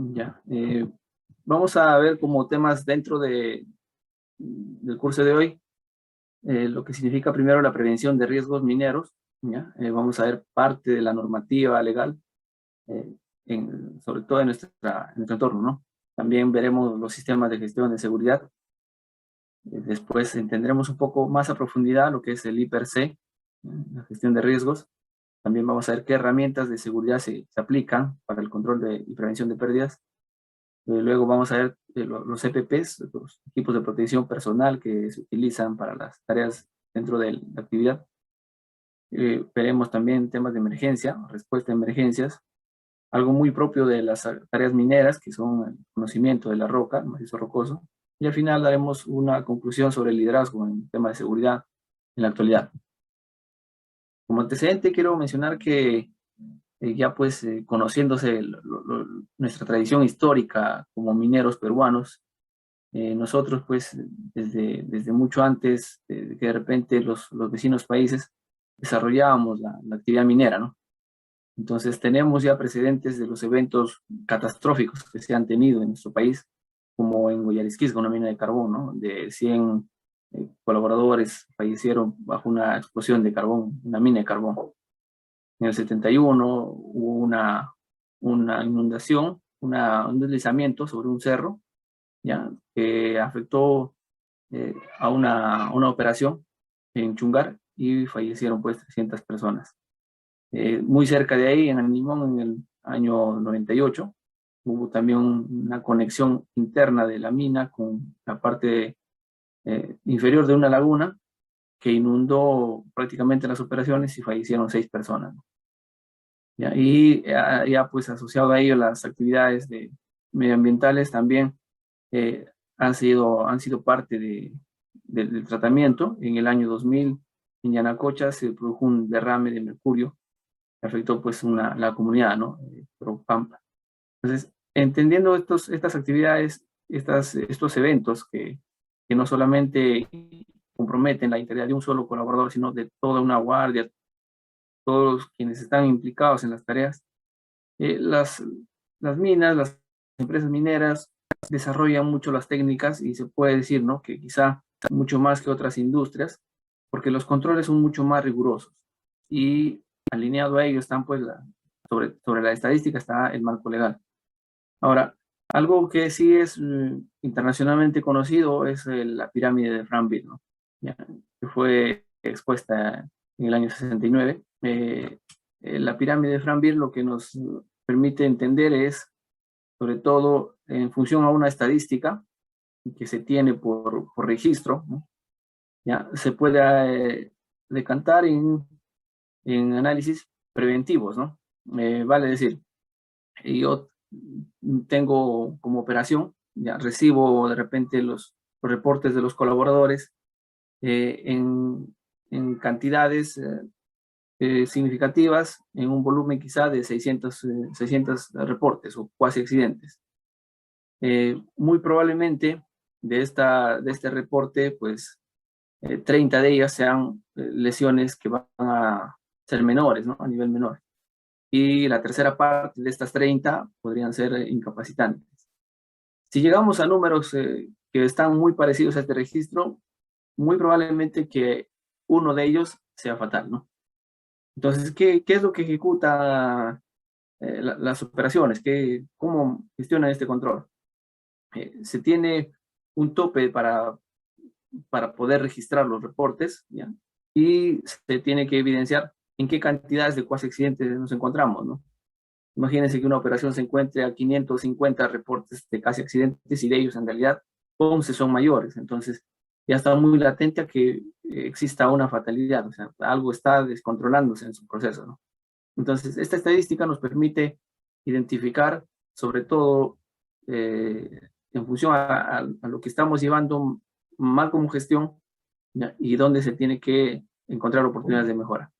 Ya. Vamos a ver como temas dentro del curso de hoy, lo que significa primero la prevención de riesgos mineros. ¿Ya? Vamos a ver parte de la normativa legal, eh, sobre todo en nuestro entorno, ¿no? También veremos los sistemas de gestión de seguridad. Después entenderemos un poco más a profundidad lo que es el I+C, la gestión de riesgos. También vamos a ver qué herramientas de seguridad se aplican para el control y prevención de pérdidas. Luego vamos a ver los EPPs, los equipos de protección personal que se utilizan para las tareas dentro de la actividad. Veremos también temas de emergencia, respuesta a emergencias, algo muy propio de las tareas mineras, que son el conocimiento de la roca, el macizo rocoso. Y al final daremos una conclusión sobre el liderazgo en tema de seguridad en la actualidad. Como antecedente quiero mencionar que ya pues conociéndose nuestra tradición histórica como mineros peruanos, nosotros pues desde mucho antes de que de repente los vecinos países desarrollábamos la actividad minera, ¿no? Entonces tenemos ya precedentes de los eventos catastróficos que se han tenido en nuestro país, como en Guayarisquisca, una mina de carbón, ¿no? De 100 colaboradores fallecieron bajo una explosión de carbón, una mina de carbón. En el 71 hubo una inundación, un deslizamiento sobre un cerro, ¿ya? Que afectó a una operación en Chungar y fallecieron pues 300 personas. Muy cerca de ahí, en Animón, en el año 98, hubo también una conexión interna de la mina con la parte inferior de una laguna que inundó prácticamente las operaciones y fallecieron 6 personas. ¿Ya? Y ya pues asociado a ello las actividades medioambientales también han sido parte del tratamiento. En el año 2000 en Yanacocha se produjo un derrame de mercurio que afectó pues la comunidad, ¿no? Pampa. Entonces, entendiendo estas actividades, estos eventos que no solamente comprometen la integridad de un solo colaborador, sino de toda una guardia, todos quienes están implicados en las tareas, las minas, las empresas mineras desarrollan mucho las técnicas y se puede decir, ¿no? Que quizá mucho más que otras industrias, porque los controles son mucho más rigurosos. Y alineado a ello están, pues, sobre la estadística está el marco legal. Ahora, algo que sí es internacionalmente conocido es la pirámide de Franville, ¿no? Ya, que fue expuesta en el año 69. La pirámide de Franville lo que nos permite entender es, sobre todo, en función a una estadística que se tiene por registro, ¿no? Ya, se puede decantar en análisis preventivos, ¿no? Vale decir, yo tengo como operación, ya recibo de repente los reportes de los colaboradores eh, en, en cantidades significativas, en un volumen quizá de 600 reportes o cuasi accidentes. Muy probablemente de este reporte, pues 30 de ellas sean lesiones que van a ser menores, ¿no? A nivel menor. Y la tercera parte de estas 30 podrían ser incapacitantes. Si llegamos a números que están muy parecidos a este registro, muy probablemente que uno de ellos sea fatal, ¿no? Entonces, ¿qué es lo que ejecuta las operaciones? ¿Cómo gestionan este control? Se tiene un tope para poder registrar los reportes, ¿ya? Y se tiene que evidenciar en qué cantidades de cuasi accidentes nos encontramos, ¿no? Imagínense que una operación se encuentre a 550 reportes de casi accidentes y de ellos en realidad 11 son mayores. Entonces ya está muy latente a que exista una fatalidad, o sea, algo está descontrolándose en su proceso, ¿no? Entonces esta estadística nos permite identificar sobre todo en función a lo que estamos llevando mal como gestión, ¿ya? Y dónde se tiene que encontrar oportunidades de mejora.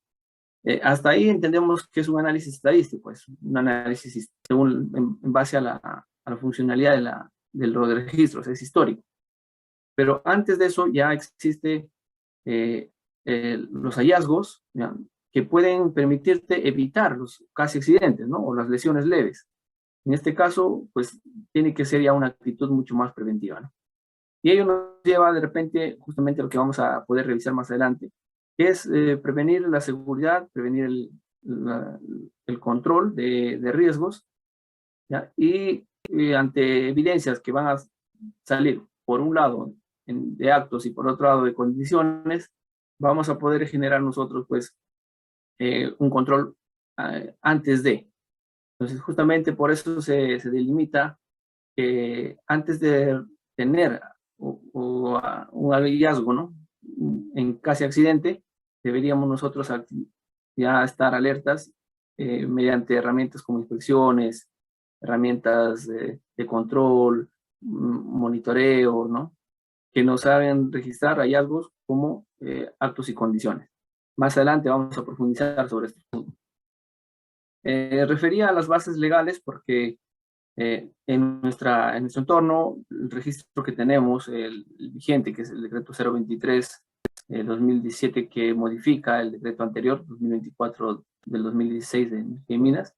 Hasta ahí entendemos que es un análisis estadístico, es un análisis según, en base a la funcionalidad de registros, es histórico. Pero antes de eso ya existe los hallazgos, ¿ya? Que pueden permitirte evitar los casi accidentes, ¿no? O las lesiones leves. En este caso, pues tiene que ser ya una actitud mucho más preventiva, ¿no? Y ello nos lleva de repente justamente a lo que vamos a poder revisar más adelante, que es prevenir la seguridad, prevenir el control de riesgos, ¿ya? Y ante evidencias que van a salir, por un lado, de actos y por otro lado de condiciones, vamos a poder generar nosotros, pues, un control antes de. Entonces, justamente por eso se delimita que antes de tener un hallazgo, ¿no? En casi accidente, deberíamos nosotros ya estar alertas mediante herramientas como inspecciones, herramientas de control, monitoreo, ¿no? Que nos saben registrar hallazgos como actos y condiciones. Más adelante vamos a profundizar sobre esto. Refería a las bases legales porque en nuestro entorno, el registro que tenemos, el vigente, que es el decreto 023 2017, que modifica el decreto anterior, 2024 del 2016 de Minas.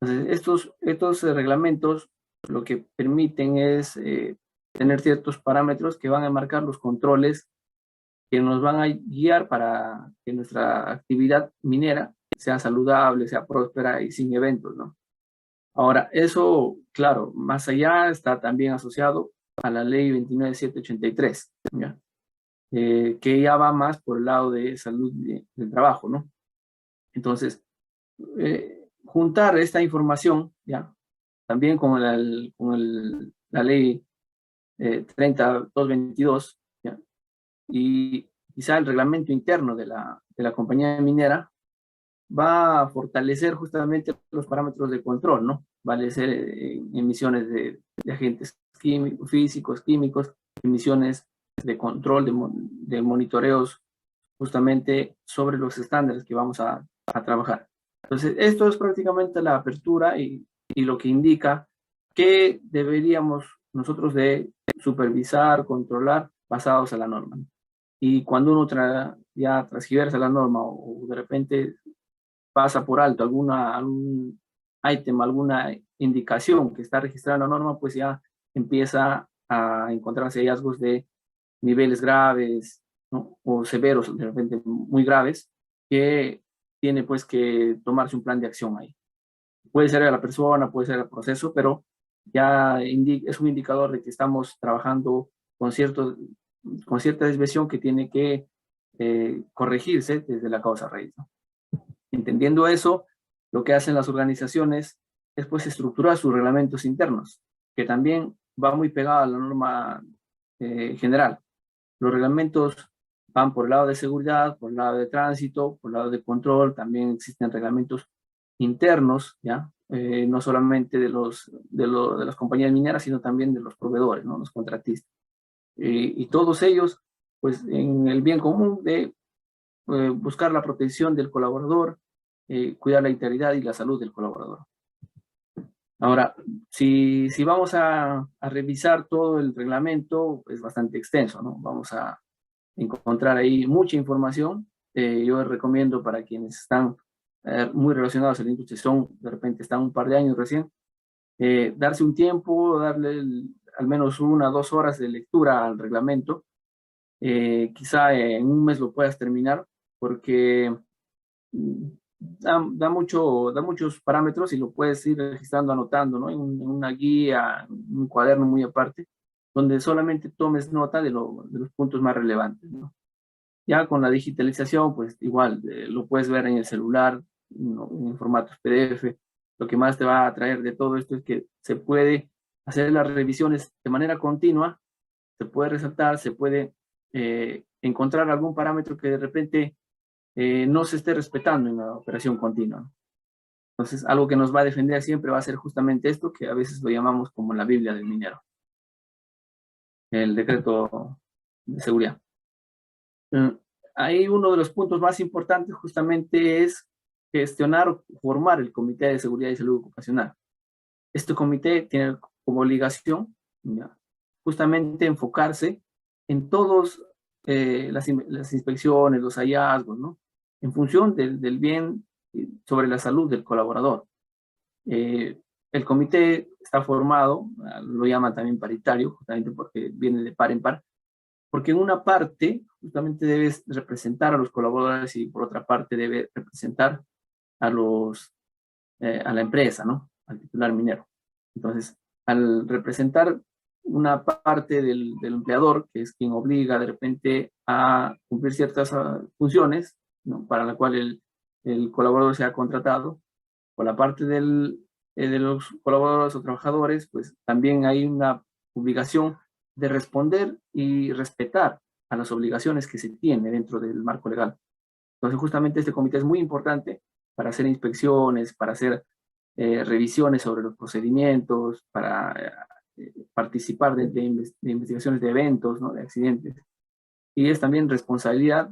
Entonces, estos reglamentos lo que permiten es tener ciertos parámetros que van a marcar los controles que nos van a guiar para que nuestra actividad minera sea saludable, sea próspera y sin eventos, ¿no? Ahora, eso, claro, más allá está también asociado a la ley 29783, ¿ya? Que ya va más por el lado de salud del trabajo, ¿no? Entonces, juntar esta información, ¿ya? También con la ley 30222, ¿ya? Y quizá el reglamento interno de la compañía minera, va a fortalecer justamente los parámetros de control, ¿no? Vale ser emisiones de agentes físicos, químicos, emisiones de control, de monitoreos justamente sobre los estándares que vamos a trabajar. Entonces, esto es prácticamente la apertura y lo que indica que deberíamos nosotros de supervisar, controlar, basados a la norma, ¿no? Y cuando uno ya transgiversa la norma o de repente pasa por alto algún ítem, alguna indicación que está registrada en la norma, pues ya empieza a encontrarse hallazgos de niveles graves, ¿no? O severos, de repente muy graves, que tiene pues que tomarse un plan de acción ahí. Puede ser a la persona, puede ser al proceso, pero ya es un indicador de que estamos trabajando con, con cierta desviación que tiene que corregirse desde la causa raíz, ¿no? Entendiendo eso, lo que hacen las organizaciones es pues estructurar sus reglamentos internos, que también va muy pegado a la norma general. Los reglamentos van por el lado de seguridad, por el lado de tránsito, por el lado de control, también existen reglamentos internos, ¿ya? No solamente de las compañías mineras, sino también de los proveedores, ¿no? Los contratistas. Y todos ellos, pues en el bien común de buscar la protección del colaborador, cuidar la integridad y la salud del colaborador. Ahora, si vamos a revisar todo el reglamento, es bastante extenso, ¿no? Vamos a encontrar ahí mucha información. Yo recomiendo para quienes están muy relacionados a la industria, de repente están un par de años recién, darse un tiempo, darle al menos 1 o 2 horas de lectura al reglamento. Quizá en un mes lo puedas terminar, porque da muchos parámetros y lo puedes ir registrando, anotando, ¿no? En una guía, en un cuaderno muy aparte, donde solamente tomes nota de los puntos más relevantes, ¿no? Ya con la digitalización, pues igual, lo puedes ver en el celular, ¿no? En formatos PDF. Lo que más te va a atraer de todo esto es que se puede hacer las revisiones de manera continua, se puede resaltar, se puede encontrar algún parámetro que de repente no se esté respetando en la operación continua. Entonces, algo que nos va a defender siempre va a ser justamente esto, que a veces lo llamamos como la Biblia del minero, el decreto de seguridad. Ahí uno de los puntos más importantes justamente es gestionar o formar el Comité de Seguridad y Salud Ocupacional. Este comité tiene como obligación, ¿ya?, justamente enfocarse en todos las inspecciones, los hallazgos, ¿no? En función del bien sobre la salud del colaborador. El comité está formado, lo llaman también paritario, justamente porque viene de par en par, porque en una parte justamente debes representar a los colaboradores y por otra parte debe representar a a la empresa, ¿no? Al titular minero. Entonces, al representar una parte del empleador, que es quien obliga de repente a cumplir ciertas funciones, ¿no? Para la cual el colaborador se ha contratado, por la parte de los colaboradores o trabajadores, pues también hay una obligación de responder y respetar a las obligaciones que se tiene dentro del marco legal. Entonces, justamente este comité es muy importante para hacer inspecciones, para hacer revisiones sobre los procedimientos, para participar de investigaciones de eventos, ¿no? De accidentes. Y es también responsabilidad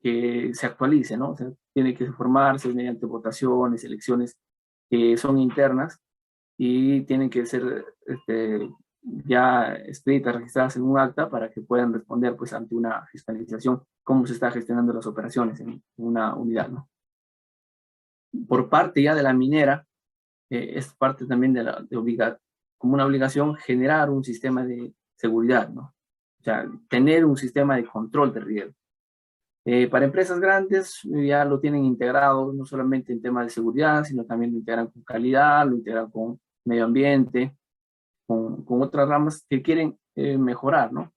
que se actualice, ¿no? O sea, tiene que formarse mediante votaciones, elecciones que son internas y tienen que ser ya escritas, registradas en un acta para que puedan responder pues ante una fiscalización cómo se está gestionando las operaciones en una unidad, ¿no? Por parte ya de la minera, es parte también como una obligación generar un sistema de seguridad, ¿no? O sea, tener un sistema de control de riesgo. Para empresas grandes ya lo tienen integrado, no solamente en temas de seguridad, sino también lo integran con calidad, lo integran con medio ambiente, con otras ramas que quieren mejorar, ¿no?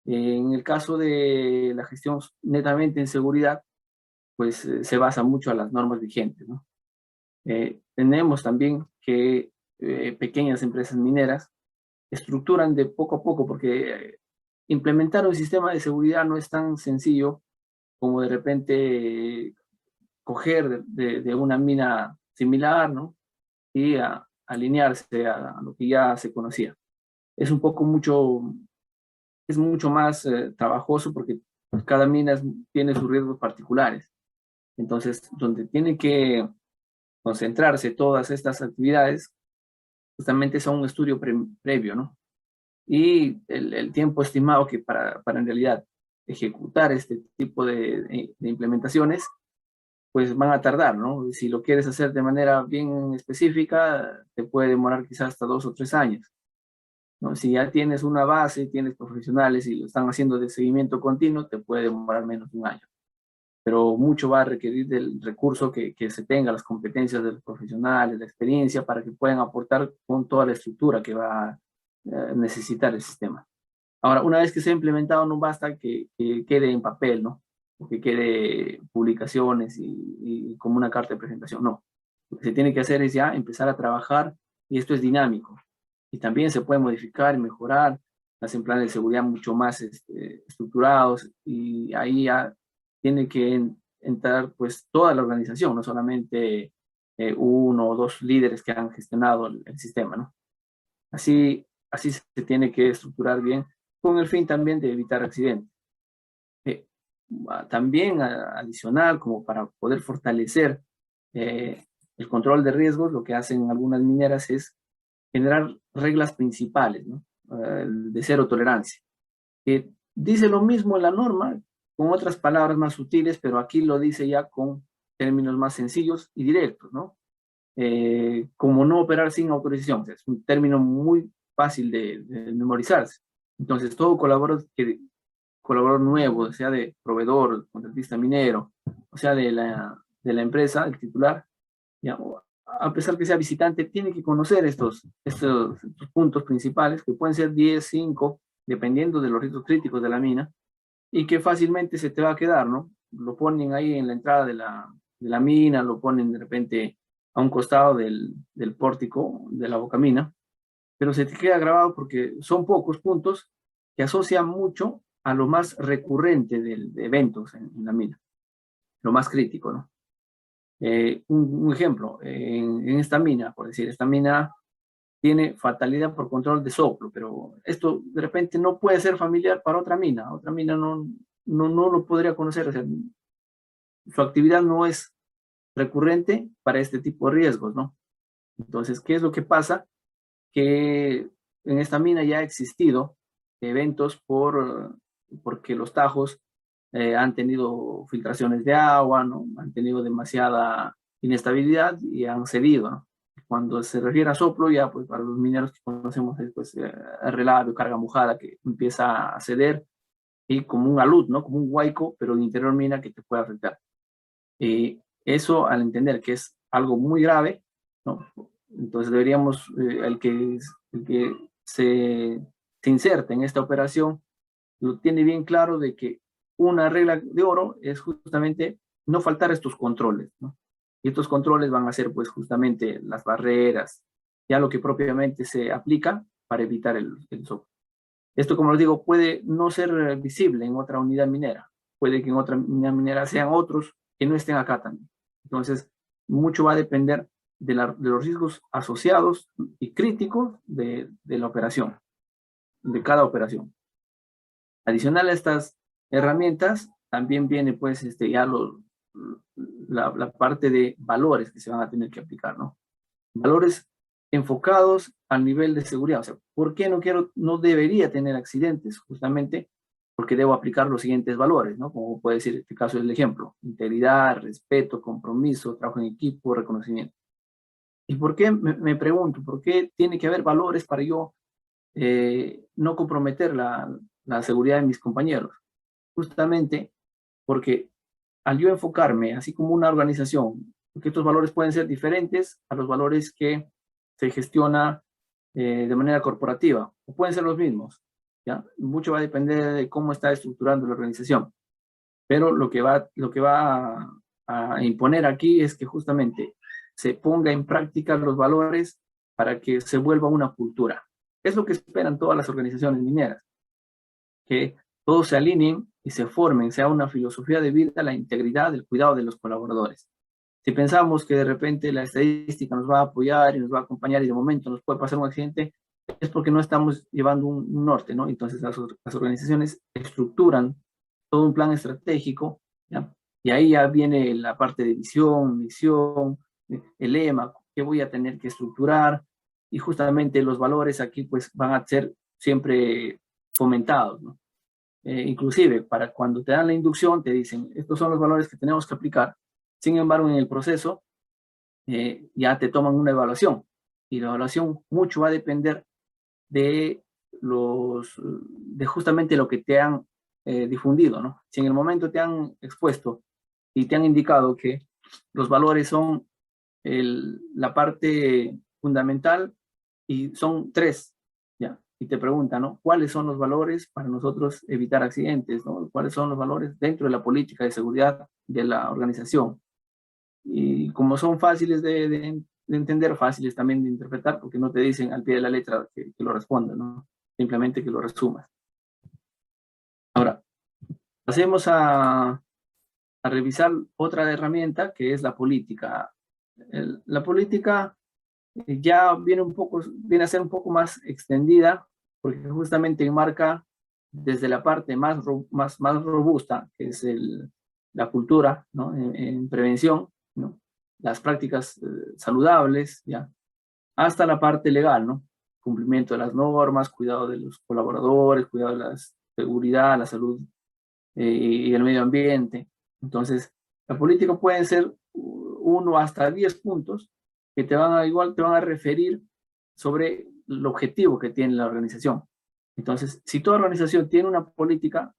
En el caso de la gestión netamente en seguridad, pues se basa mucho a las normas vigentes, ¿no? Tenemos también que pequeñas empresas mineras estructuran de poco a poco, porque implementar un sistema de seguridad no es tan sencillo como de repente coger de una mina similar, ¿no? Y alinearse a lo que ya se conocía. Es un poco es mucho más trabajoso porque cada mina tiene sus riesgos particulares. Entonces, donde tiene que concentrarse todas estas actividades, justamente son un estudio previo, ¿no? Y el tiempo estimado que para en realidad ejecutar este tipo de implementaciones, pues van a tardar, ¿no? Si lo quieres hacer de manera bien específica, te puede demorar quizás hasta 2 o 3 años, ¿no? Si ya tienes una base, tienes profesionales y lo están haciendo de seguimiento continuo, te puede demorar menos de un año. Pero mucho va a requerir del recurso que se tenga, las competencias de los profesionales, la experiencia, para que puedan aportar con toda la estructura que va a necesitar el sistema. Ahora, una vez que sea implementado, no basta que quede en papel, ¿no? O que quede publicaciones y como una carta de presentación, no. Lo que se tiene que hacer es ya empezar a trabajar y esto es dinámico. Y también se puede modificar y mejorar, hacen planes de seguridad mucho más estructurados y ahí ya tiene que entrar pues toda la organización, no solamente uno o dos líderes que han gestionado el sistema, ¿no? Así se tiene que estructurar bien con el fin también de evitar accidentes. Eh, También adicional, como para poder fortalecer eh, el control de riesgos, lo que hacen algunas mineras es generar reglas principales, ¿no? De cero tolerancia. Que dice lo mismo en la norma, con otras palabras más sutiles, pero aquí lo dice ya con términos más sencillos y directos, ¿no? Como no operar sin autorización. O sea, es un término muy fácil de memorizarse. Entonces, todo colaborador nuevo, sea de proveedor, contratista minero, o sea de la empresa, el titular, ya, a pesar que sea visitante, tiene que conocer estos puntos principales, que pueden ser 10, 5, dependiendo de los riesgos críticos de la mina, y que fácilmente se te va a quedar, ¿no? Lo ponen ahí en la entrada de la mina, lo ponen de repente a un costado del pórtico de la bocamina, pero se te queda grabado porque son pocos puntos que asocian mucho a lo más recurrente de eventos en la mina, lo más crítico, ¿no? Un ejemplo, en esta mina, por decir, esta mina tiene fatalidad por control de soplo, pero esto de repente no puede ser familiar para otra mina no lo podría conocer, o sea, su actividad no es recurrente para este tipo de riesgos, ¿no? Entonces, ¿qué es lo que pasa? Que en esta mina ya ha existido eventos porque los tajos han tenido filtraciones de agua, ¿no? Han tenido demasiada inestabilidad y han cedido, ¿no? cuando se refiere a soplo, ya pues para los mineros que conocemos es pues relave o carga mojada que empieza a ceder y como un alud, ¿no? Como un huaico, pero de interior mina que te puede afectar. Eso al entender que es algo muy grave, ¿no? Entonces deberíamos, el que se inserte en esta operación, lo tiene bien claro de que una regla de oro es justamente no faltar estos controles, ¿no? Y estos controles van a ser pues justamente las barreras, ya lo que propiamente se aplica para evitar el soplo. Esto, como les digo, puede no ser visible en otra unidad minera, puede que en otra unidad minera sean otros que no estén acá también. Entonces, mucho va a depender de los riesgos asociados y críticos de la operación, de cada operación. Adicional a estas herramientas, también viene pues ya la parte de valores que se van a tener que aplicar, ¿no? Valores enfocados al nivel de seguridad. O sea, ¿por qué no debería tener accidentes? Justamente porque debo aplicar los siguientes valores, ¿no? Como puede ser este caso del ejemplo: integridad, respeto, compromiso, trabajo en equipo, reconocimiento. ¿Y por qué? Me pregunto, ¿por qué tiene que haber valores para yo no comprometer la seguridad de mis compañeros? Justamente porque al yo enfocarme, así como una organización, porque estos valores pueden ser diferentes a los valores que se gestiona de manera corporativa, o pueden ser los mismos, ¿ya? Mucho va a depender de cómo está estructurando la organización, pero lo que va a imponer aquí es que justamente se ponga en práctica los valores para que se vuelva una cultura. Es lo que esperan todas las organizaciones mineras, que todos se alineen y se formen, sea una filosofía de vida, la integridad, el cuidado de los colaboradores. Si pensamos que de repente la estadística nos va a apoyar y nos va a acompañar y de momento nos puede pasar un accidente, es porque no estamos llevando un norte, ¿no? Entonces las organizaciones estructuran todo un plan estratégico, ¿ya? Y ahí ya viene la parte de visión, misión, el lema, que voy a tener que estructurar, y justamente los valores aquí pues van a ser siempre fomentados, ¿no? Inclusive para cuando te dan la inducción te dicen, estos son los valores que tenemos que aplicar. Sin embargo, en el proceso ya te toman una evaluación, y la evaluación mucho va a depender de de justamente lo que te han difundido, ¿no? Si en el momento te han expuesto y te han indicado que los valores son la parte fundamental y son tres, ¿ya? Y te preguntan, ¿no? ¿Cuáles son los valores para nosotros evitar accidentes, ¿no? ¿Cuáles son los valores dentro de la política de seguridad de la organización? Y como son fáciles de entender, fáciles también de interpretar, porque no te dicen al pie de la letra que lo respondas, ¿no? Simplemente que lo resumas. Ahora, pasemos a revisar otra herramienta que es la política. La política ya viene a ser un poco más extendida, porque justamente enmarca desde la parte más robusta, que es la cultura, ¿no? En prevención, ¿no? Las prácticas saludables, ¿ya? Hasta la parte legal, ¿no? Cumplimiento de las normas, cuidado de los colaboradores, cuidado de la seguridad, la salud y el medio ambiente. Entonces, la política puede ser 1 hasta 10 puntos que te van a referir sobre el objetivo que tiene la organización. Entonces, si toda organización tiene una política,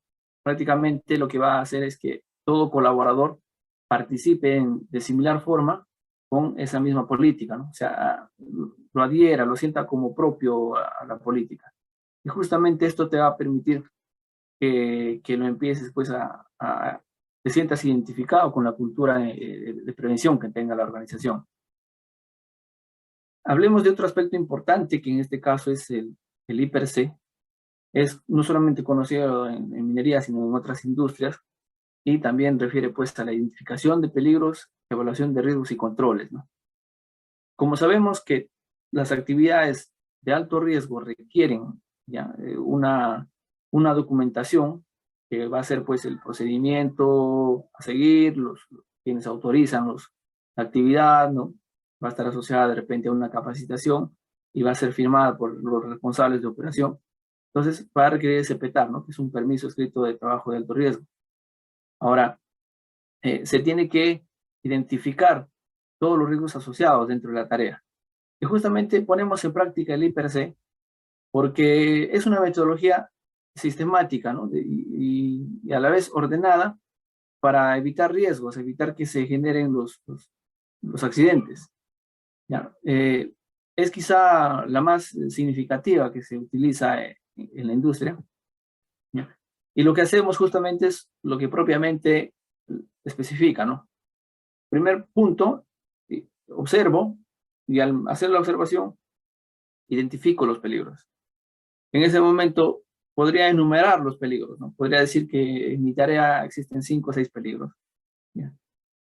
prácticamente lo que va a hacer es que todo colaborador participe de similar forma con esa misma política, ¿no? O sea, lo adhiera, lo sienta como propio a la política. Y justamente esto te va a permitir que lo empieces pues te sientas identificado con la cultura de prevención que tenga la organización. Hablemos de otro aspecto importante, que en este caso es el I+C. Es no solamente conocido en minería, sino en otras industrias, y también refiere pues a la identificación de peligros, evaluación de riesgos y controles, ¿no? Como sabemos que las actividades de alto riesgo requieren ya una documentación que va a ser pues el procedimiento a seguir, quienes autorizan la actividad, ¿no? Va a estar asociada de repente a una capacitación y va a ser firmada por los responsables de operación. Entonces va a requerir ese PETAR, ¿no? Que es un permiso escrito de trabajo de alto riesgo. Ahora, se tiene que identificar todos los riesgos asociados dentro de la tarea. Y justamente ponemos en práctica el IPRC porque es una metodología sistemática, ¿no? Y a la vez ordenada para evitar riesgos, evitar que se generen los accidentes. ¿Ya? Es quizá la más significativa que se utiliza en la industria. ¿Ya? Y lo que hacemos justamente es lo que propiamente especifica, ¿no? Primer punto, observo, y al hacer la observación, identifico los peligros. En ese momento podría enumerar los peligros, ¿no? Podría decir que en mi tarea existen 5 o 6 peligros. ¿Ya?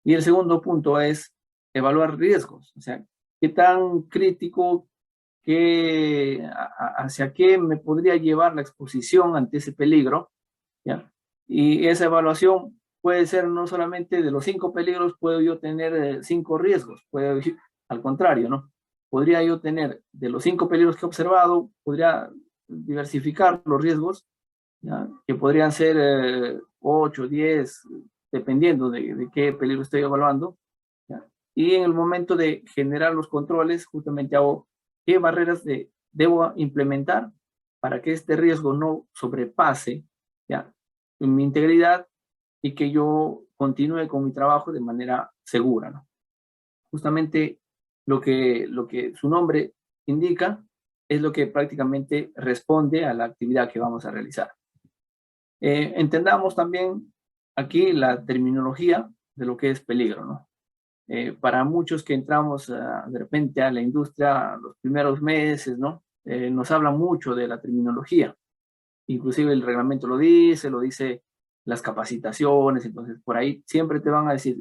Y el segundo punto es evaluar riesgos, o sea, qué tan crítico, hacia qué me podría llevar la exposición ante ese peligro, ¿ya? Y esa evaluación puede ser no solamente de los 5 peligros, puedo yo tener 5 riesgos, puedo, al contrario, ¿no? Podría yo tener de los 5 peligros que he observado, podría diversificar los riesgos, ¿ya? Que podrían ser 8, 10, dependiendo de qué peligro estoy evaluando, ¿ya? Y en el momento de generar los controles, justamente hago qué barreras debo implementar para que este riesgo no sobrepase, ¿ya?, mi integridad y que yo continúe con mi trabajo de manera segura, ¿no? Justamente lo que su nombre indica es lo que prácticamente responde a la actividad que vamos a realizar. Entendamos también aquí la terminología de lo que es peligro, ¿no? Para muchos que entramos de repente a la industria los primeros meses, ¿no? Nos hablan mucho de la terminología. Inclusive el reglamento lo dice las capacitaciones, entonces por ahí siempre te van a decir,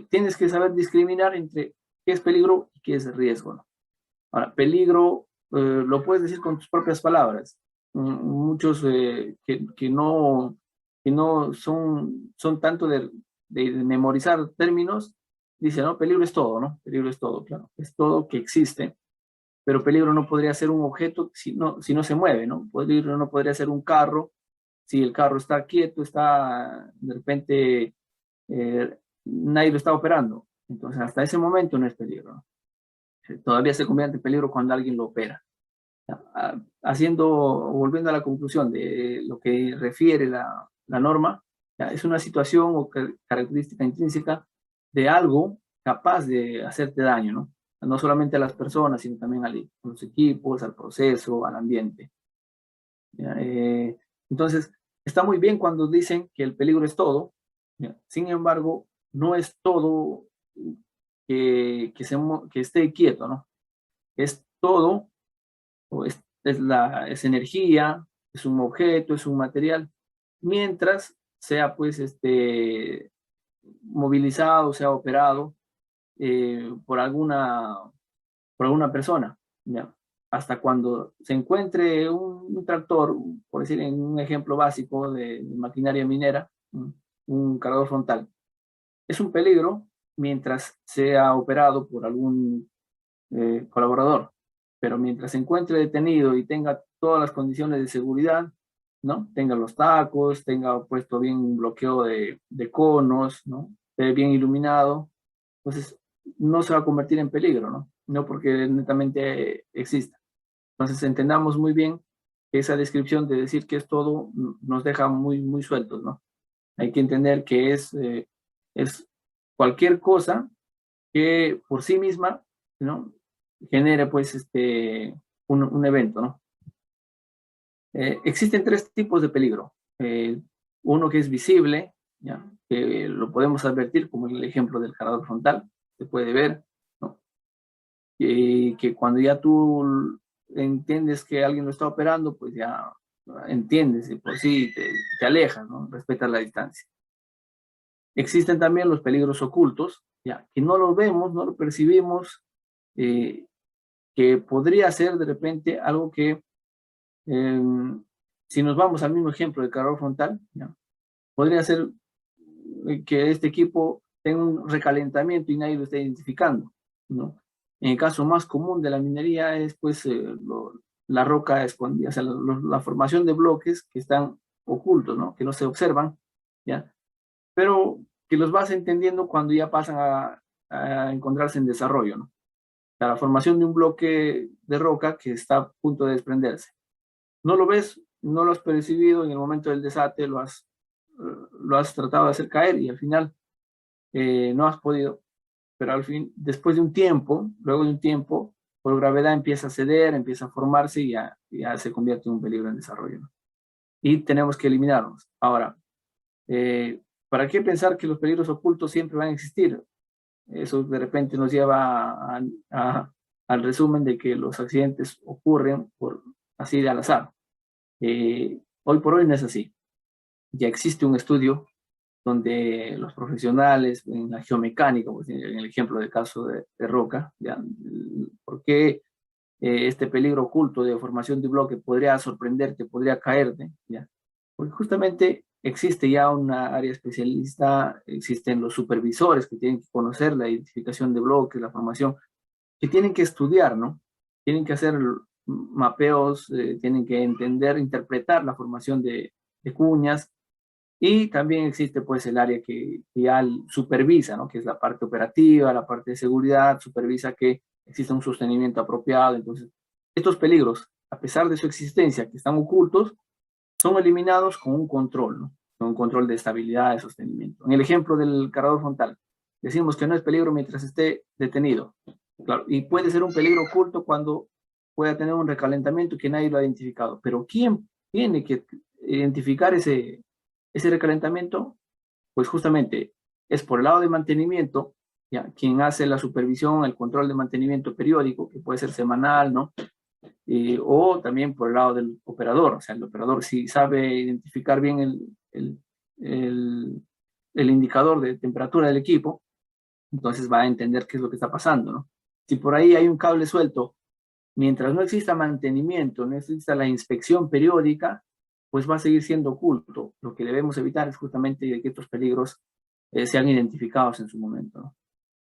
tienes que saber discriminar entre qué es peligro y qué es riesgo, ¿no? Ahora, peligro lo puedes decir con tus propias palabras. Muchos que no son tanto de memorizar términos, dicen, no, peligro es todo, ¿no? Peligro es todo, claro. Es todo que existe, pero peligro no podría ser un objeto si no se mueve, ¿no? Peligro no podría ser un carro si el carro está quieto, está de repente, nadie lo está operando. Entonces, hasta ese momento no es peligro, ¿no? Todavía se convierte en peligro cuando alguien lo opera. Volviendo a la conclusión de lo que refiere la norma, ¿ya?, es una situación o característica intrínseca de algo capaz de hacerte daño, ¿no? No solamente a las personas, sino también a los equipos, al proceso, al ambiente. ¿Ya? Entonces, está muy bien cuando dicen que el peligro es todo, ¿ya? Sin embargo, no es todo que esté quieto, ¿no? Es todo, es energía, es un objeto, es un material, mientras sea pues movilizado, sea operado por alguna persona, ¿ya? Hasta cuando se encuentre un tractor, por decir en un ejemplo básico de maquinaria minera, un cargador frontal, es un peligro mientras sea operado por algún colaborador, pero mientras se encuentre detenido y tenga todas las condiciones de seguridad, ¿no? Tenga los tacos, tenga puesto bien un bloqueo de conos, ¿no? Esté bien iluminado, entonces no se va a convertir en peligro, ¿no? No porque netamente exista. Entonces entendamos muy bien que esa descripción de decir que es todo nos deja muy, muy sueltos, ¿no? Hay que entender que es cualquier cosa que por sí misma, ¿no?, genere pues un evento, ¿no? Existen 3 tipos de peligro. Uno que es visible, ¿ya?, que lo podemos advertir, como el ejemplo del cargador frontal, se puede ver, ¿no? Que cuando ya tú entiendes que alguien lo está operando, pues ya entiendes y por sí te alejas, ¿no? Respetas la distancia. Existen también los peligros ocultos, ya, que no los vemos, no lo percibimos, eh, que podría ser de repente algo que, eh, si nos vamos al mismo ejemplo del cargador frontal, ¿ya?, podría ser que este equipo tenga un recalentamiento y nadie lo esté identificando, ¿no? En el caso más común de la minería es pues la roca escondida, o sea, la formación de bloques que están ocultos, ¿no?, que no se observan, ¿ya?, pero que los vas entendiendo cuando ya pasan a encontrarse en desarrollo, ¿no? la formación de un bloque de roca que está a punto de desprenderse. No lo ves, no lo has percibido en el momento del desate, lo has tratado de hacer caer y al final no has podido, pero al fin, después de un tiempo, luego de un tiempo, por gravedad empieza a ceder, empieza a formarse y ya se convierte en un peligro en desarrollo, ¿no? Y tenemos que eliminarlos. Ahora, ¿para qué pensar que los peligros ocultos siempre van a existir? Eso de repente nos lleva al resumen de que los accidentes ocurren así de al azar. Hoy por hoy no es así. Ya existe un estudio donde los profesionales en la geomecánica, pues en el ejemplo del caso de Roca, ¿ya? ¿Por qué este peligro oculto de formación de bloque podría sorprenderte, podría caerte? ¿Ya? Porque justamente existe ya una área especialista, existen los supervisores que tienen que conocer la identificación de bloques, la formación, que tienen que estudiar, ¿no? Tienen que hacer mapeos, tienen que entender, interpretar la formación de cuñas, y también existe pues el área que ya supervisa, ¿no? Que es la parte operativa, la parte de seguridad, supervisa que exista un sostenimiento apropiado. Entonces, estos peligros, a pesar de su existencia, que están ocultos, son eliminados con un control, ¿no? Con un control de estabilidad, de sostenimiento. En el ejemplo del cargador frontal, decimos que no es peligro mientras esté detenido. Claro, y puede ser un peligro oculto cuando pueda tener un recalentamiento que nadie lo ha identificado. Pero ¿quién tiene que identificar ese recalentamiento? Pues justamente es por el lado de mantenimiento, ¿ya? Quien hace la supervisión, el control de mantenimiento periódico, que puede ser semanal, ¿no? O también por el lado del operador, o sea, el operador si sabe identificar bien el indicador de temperatura del equipo, entonces va a entender qué es lo que está pasando, ¿no? Si por ahí hay un cable suelto, mientras no exista mantenimiento, no exista la inspección periódica, pues va a seguir siendo oculto. Lo que debemos evitar es justamente que estos peligros sean identificados en su momento, ¿no?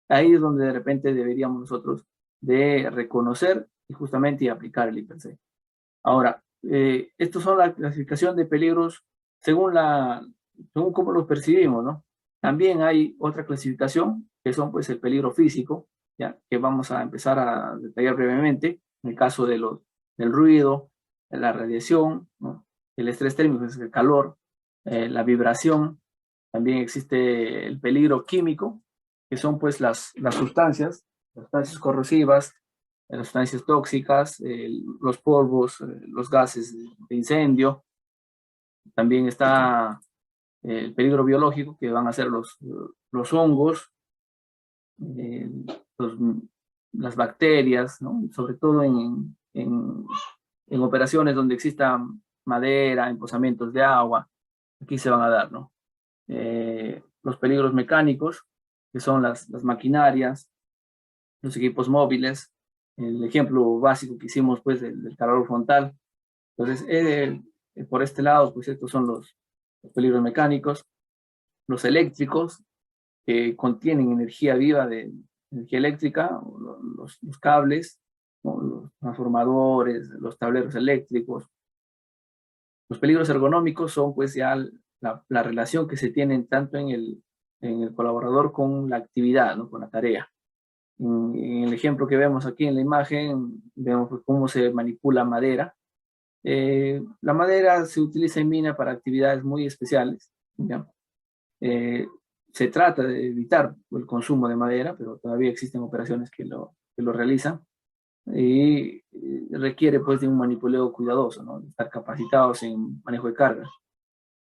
Ahí es donde de repente deberíamos nosotros de reconocer y justamente aplicar el IPC. Ahora, estos son la clasificación de peligros según según cómo los percibimos, ¿no? También hay otra clasificación que son pues el peligro físico, ya que vamos a empezar a detallar brevemente, en el caso del ruido, de la radiación, ¿no? El estrés térmico, es el calor, la vibración. También existe el peligro químico, que son pues las sustancias corrosivas, las sustancias tóxicas, los polvos, los gases de incendio. También está el peligro biológico, que van a ser los hongos, eh, los, las bacterias, ¿no? Sobre todo en operaciones donde exista madera, emposamientos de agua, aquí se van a dar, ¿no? Los peligros mecánicos, que son las maquinarias, los equipos móviles, el ejemplo básico que hicimos pues del cargador frontal. Entonces, por este lado, pues estos son los peligros mecánicos, los eléctricos, que contienen energía viva de energía eléctrica, los cables, ¿no? Los transformadores, los tableros eléctricos. Los peligros ergonómicos son pues ya la relación que se tiene tanto en el colaborador con la actividad, ¿no? Con la tarea. En el ejemplo que vemos aquí en la imagen, vemos pues cómo se manipula madera. La madera se utiliza en mina para actividades muy especiales, ¿ya? Se trata de evitar el consumo de madera, pero todavía existen operaciones que lo realizan y requiere pues de un manipuleo cuidadoso, ¿no? Estar capacitados en manejo de carga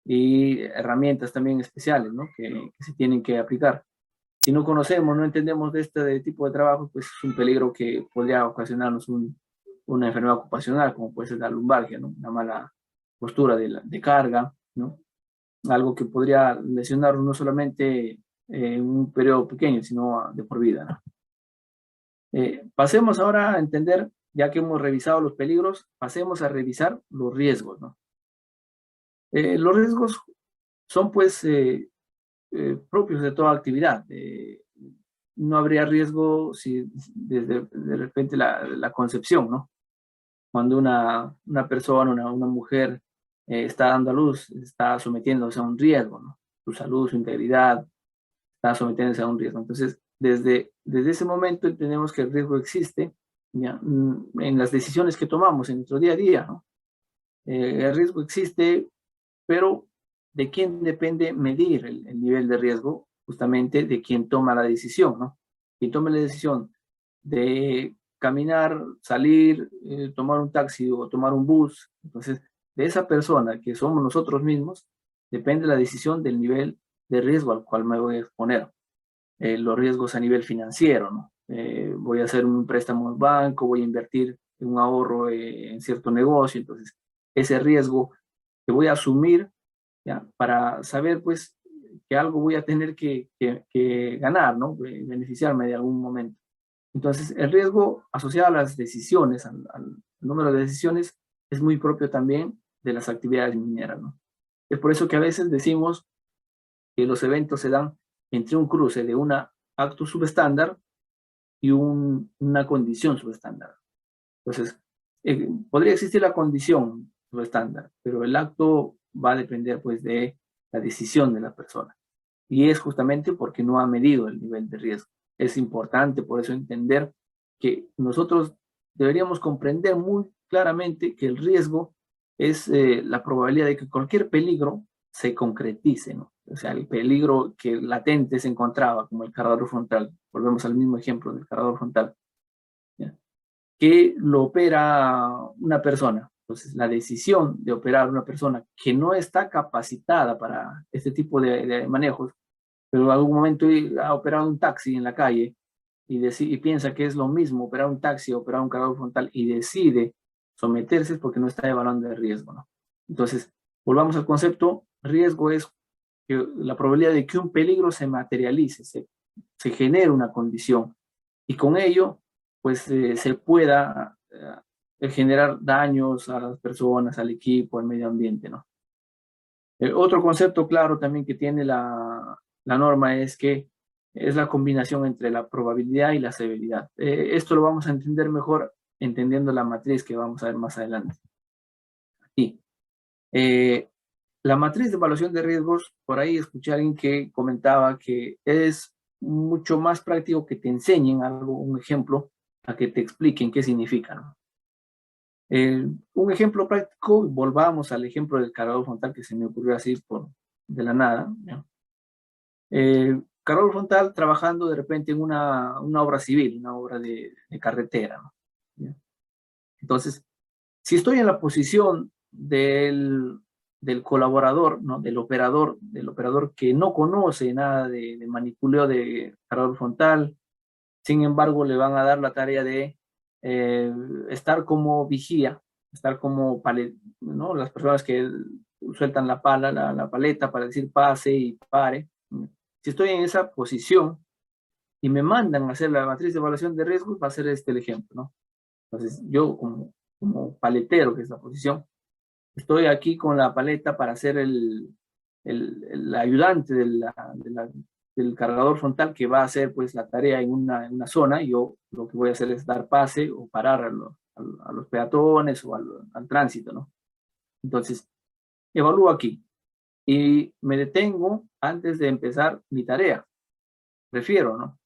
y herramientas también especiales, ¿no? Que se tienen que aplicar. Si no conocemos, no entendemos de este tipo de trabajo, pues es un peligro que podría ocasionarnos una enfermedad ocupacional, como puede ser la lumbalgia, ¿no? Una mala postura de carga, ¿no? Algo que podría lesionarnos no solamente en un periodo pequeño, sino de por vida, ¿no? Pasemos ahora a entender, ya que hemos revisado los peligros, pasemos a revisar los riesgos, ¿no? Los riesgos son pues propios de toda actividad. No habría riesgo si desde de repente la concepción, ¿no? Cuando una persona, una mujer está dando a luz, está sometiéndose a un riesgo, ¿no? Su salud, su integridad, está sometiéndose a un riesgo. Entonces, desde ese momento entendemos que el riesgo existe, ¿ya? En las decisiones que tomamos en nuestro día a día, ¿no? El riesgo existe, pero ¿de quién depende medir el nivel de riesgo? Justamente de quien toma la decisión, ¿no? Quien toma la decisión de caminar, salir, tomar un taxi o tomar un bus. Entonces, de esa persona que somos nosotros mismos, depende la decisión del nivel de riesgo al cual me voy a exponer. Los riesgos a nivel financiero, ¿no? Voy a hacer un préstamo al banco, voy a invertir en un ahorro en cierto negocio, entonces ese riesgo que voy a asumir, ¿ya? Para saber pues que algo voy a tener que ganar, ¿no? Beneficiarme de algún momento. Entonces el riesgo asociado a las decisiones, al número de decisiones, es muy propio también de las actividades mineras, ¿no? Es por eso que a veces decimos que los eventos se dan entre un cruce de un acto subestándar y una condición subestándar. Entonces, podría existir la condición subestándar, pero el acto va a depender pues de la decisión de la persona. Y es justamente porque no ha medido el nivel de riesgo. Es importante por eso entender que nosotros deberíamos comprender muy claramente que el riesgo es la probabilidad de que cualquier peligro se concretice, ¿no? O sea, el peligro que latente se encontraba, como el cargador frontal, volvemos al mismo ejemplo del cargador frontal, ¿ya? Que lo opera una persona. Entonces, la decisión de operar una persona que no está capacitada para este tipo de manejos, pero en algún momento ha operado un taxi en la calle y piensa que es lo mismo operar un taxi, operar un cargador frontal y decide someterse porque no está evaluando el riesgo, ¿no? Entonces, volvamos al concepto, riesgo es que la probabilidad de que un peligro se materialice, se genere una condición y con ello, pues se pueda generar daños a las personas, al equipo, al medio ambiente, ¿no? Otro concepto claro también que tiene la norma es que es la combinación entre la probabilidad y la severidad. Esto lo vamos a entender mejor entendiendo la matriz que vamos a ver más adelante. Aquí. La matriz de evaluación de riesgos, por ahí escuché a alguien que comentaba que es mucho más práctico que te enseñen algo, un ejemplo, a que te expliquen qué significa, ¿no? Un ejemplo práctico, volvamos al ejemplo del cargador frontal que se me ocurrió así de la nada, ¿no? Cargador frontal trabajando de repente en una obra civil, una obra de carretera, ¿no? ¿Ya? Entonces, si estoy en la posición del colaborador, ¿no? Del operador que no conoce nada de manipuleo de cargador frontal, sin embargo le van a dar la tarea de estar como vigía, estar como ¿no? Las personas que sueltan la pala, la paleta para decir pase y pare. Si estoy en esa posición y me mandan a hacer la matriz de evaluación de riesgos, va a ser este el ejemplo, ¿no? Entonces yo como paletero, que es la posición, estoy aquí con la paleta para ser el ayudante del cargador frontal que va a hacer pues la tarea en una zona, y yo lo que voy a hacer es dar pase o parar a los peatones o al tránsito, ¿no? Entonces, evalúo aquí y me detengo antes de empezar mi tarea. Prefiero, ¿no?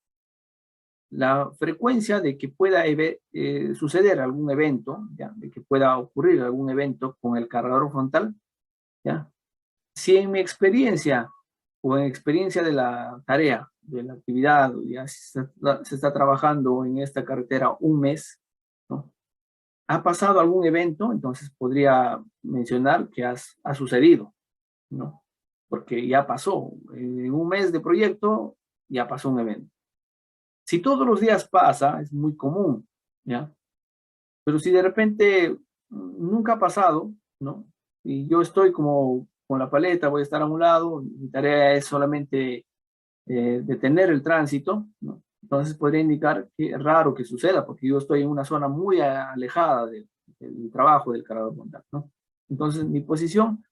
La frecuencia de que pueda suceder algún evento, ¿ya? De que pueda ocurrir algún evento con el cargador frontal, ¿ya? Si en mi experiencia o en experiencia de la tarea, de la actividad, ya se está trabajando en esta carretera un mes, ¿no? ¿Ha pasado algún evento? Entonces podría mencionar que ha sucedido, ¿no? Porque ya pasó. En un mes de proyecto ya pasó un evento. Si todos los días pasa, es muy común, ¿ya? Pero si de repente nunca ha pasado, ¿no? Y yo estoy como con la paleta, voy a estar a un lado, mi tarea es solamente detener el tránsito, ¿no? Entonces podría indicar que es raro que suceda, porque yo estoy en una zona muy alejada del trabajo del cargador frontal, ¿no? Entonces mi posición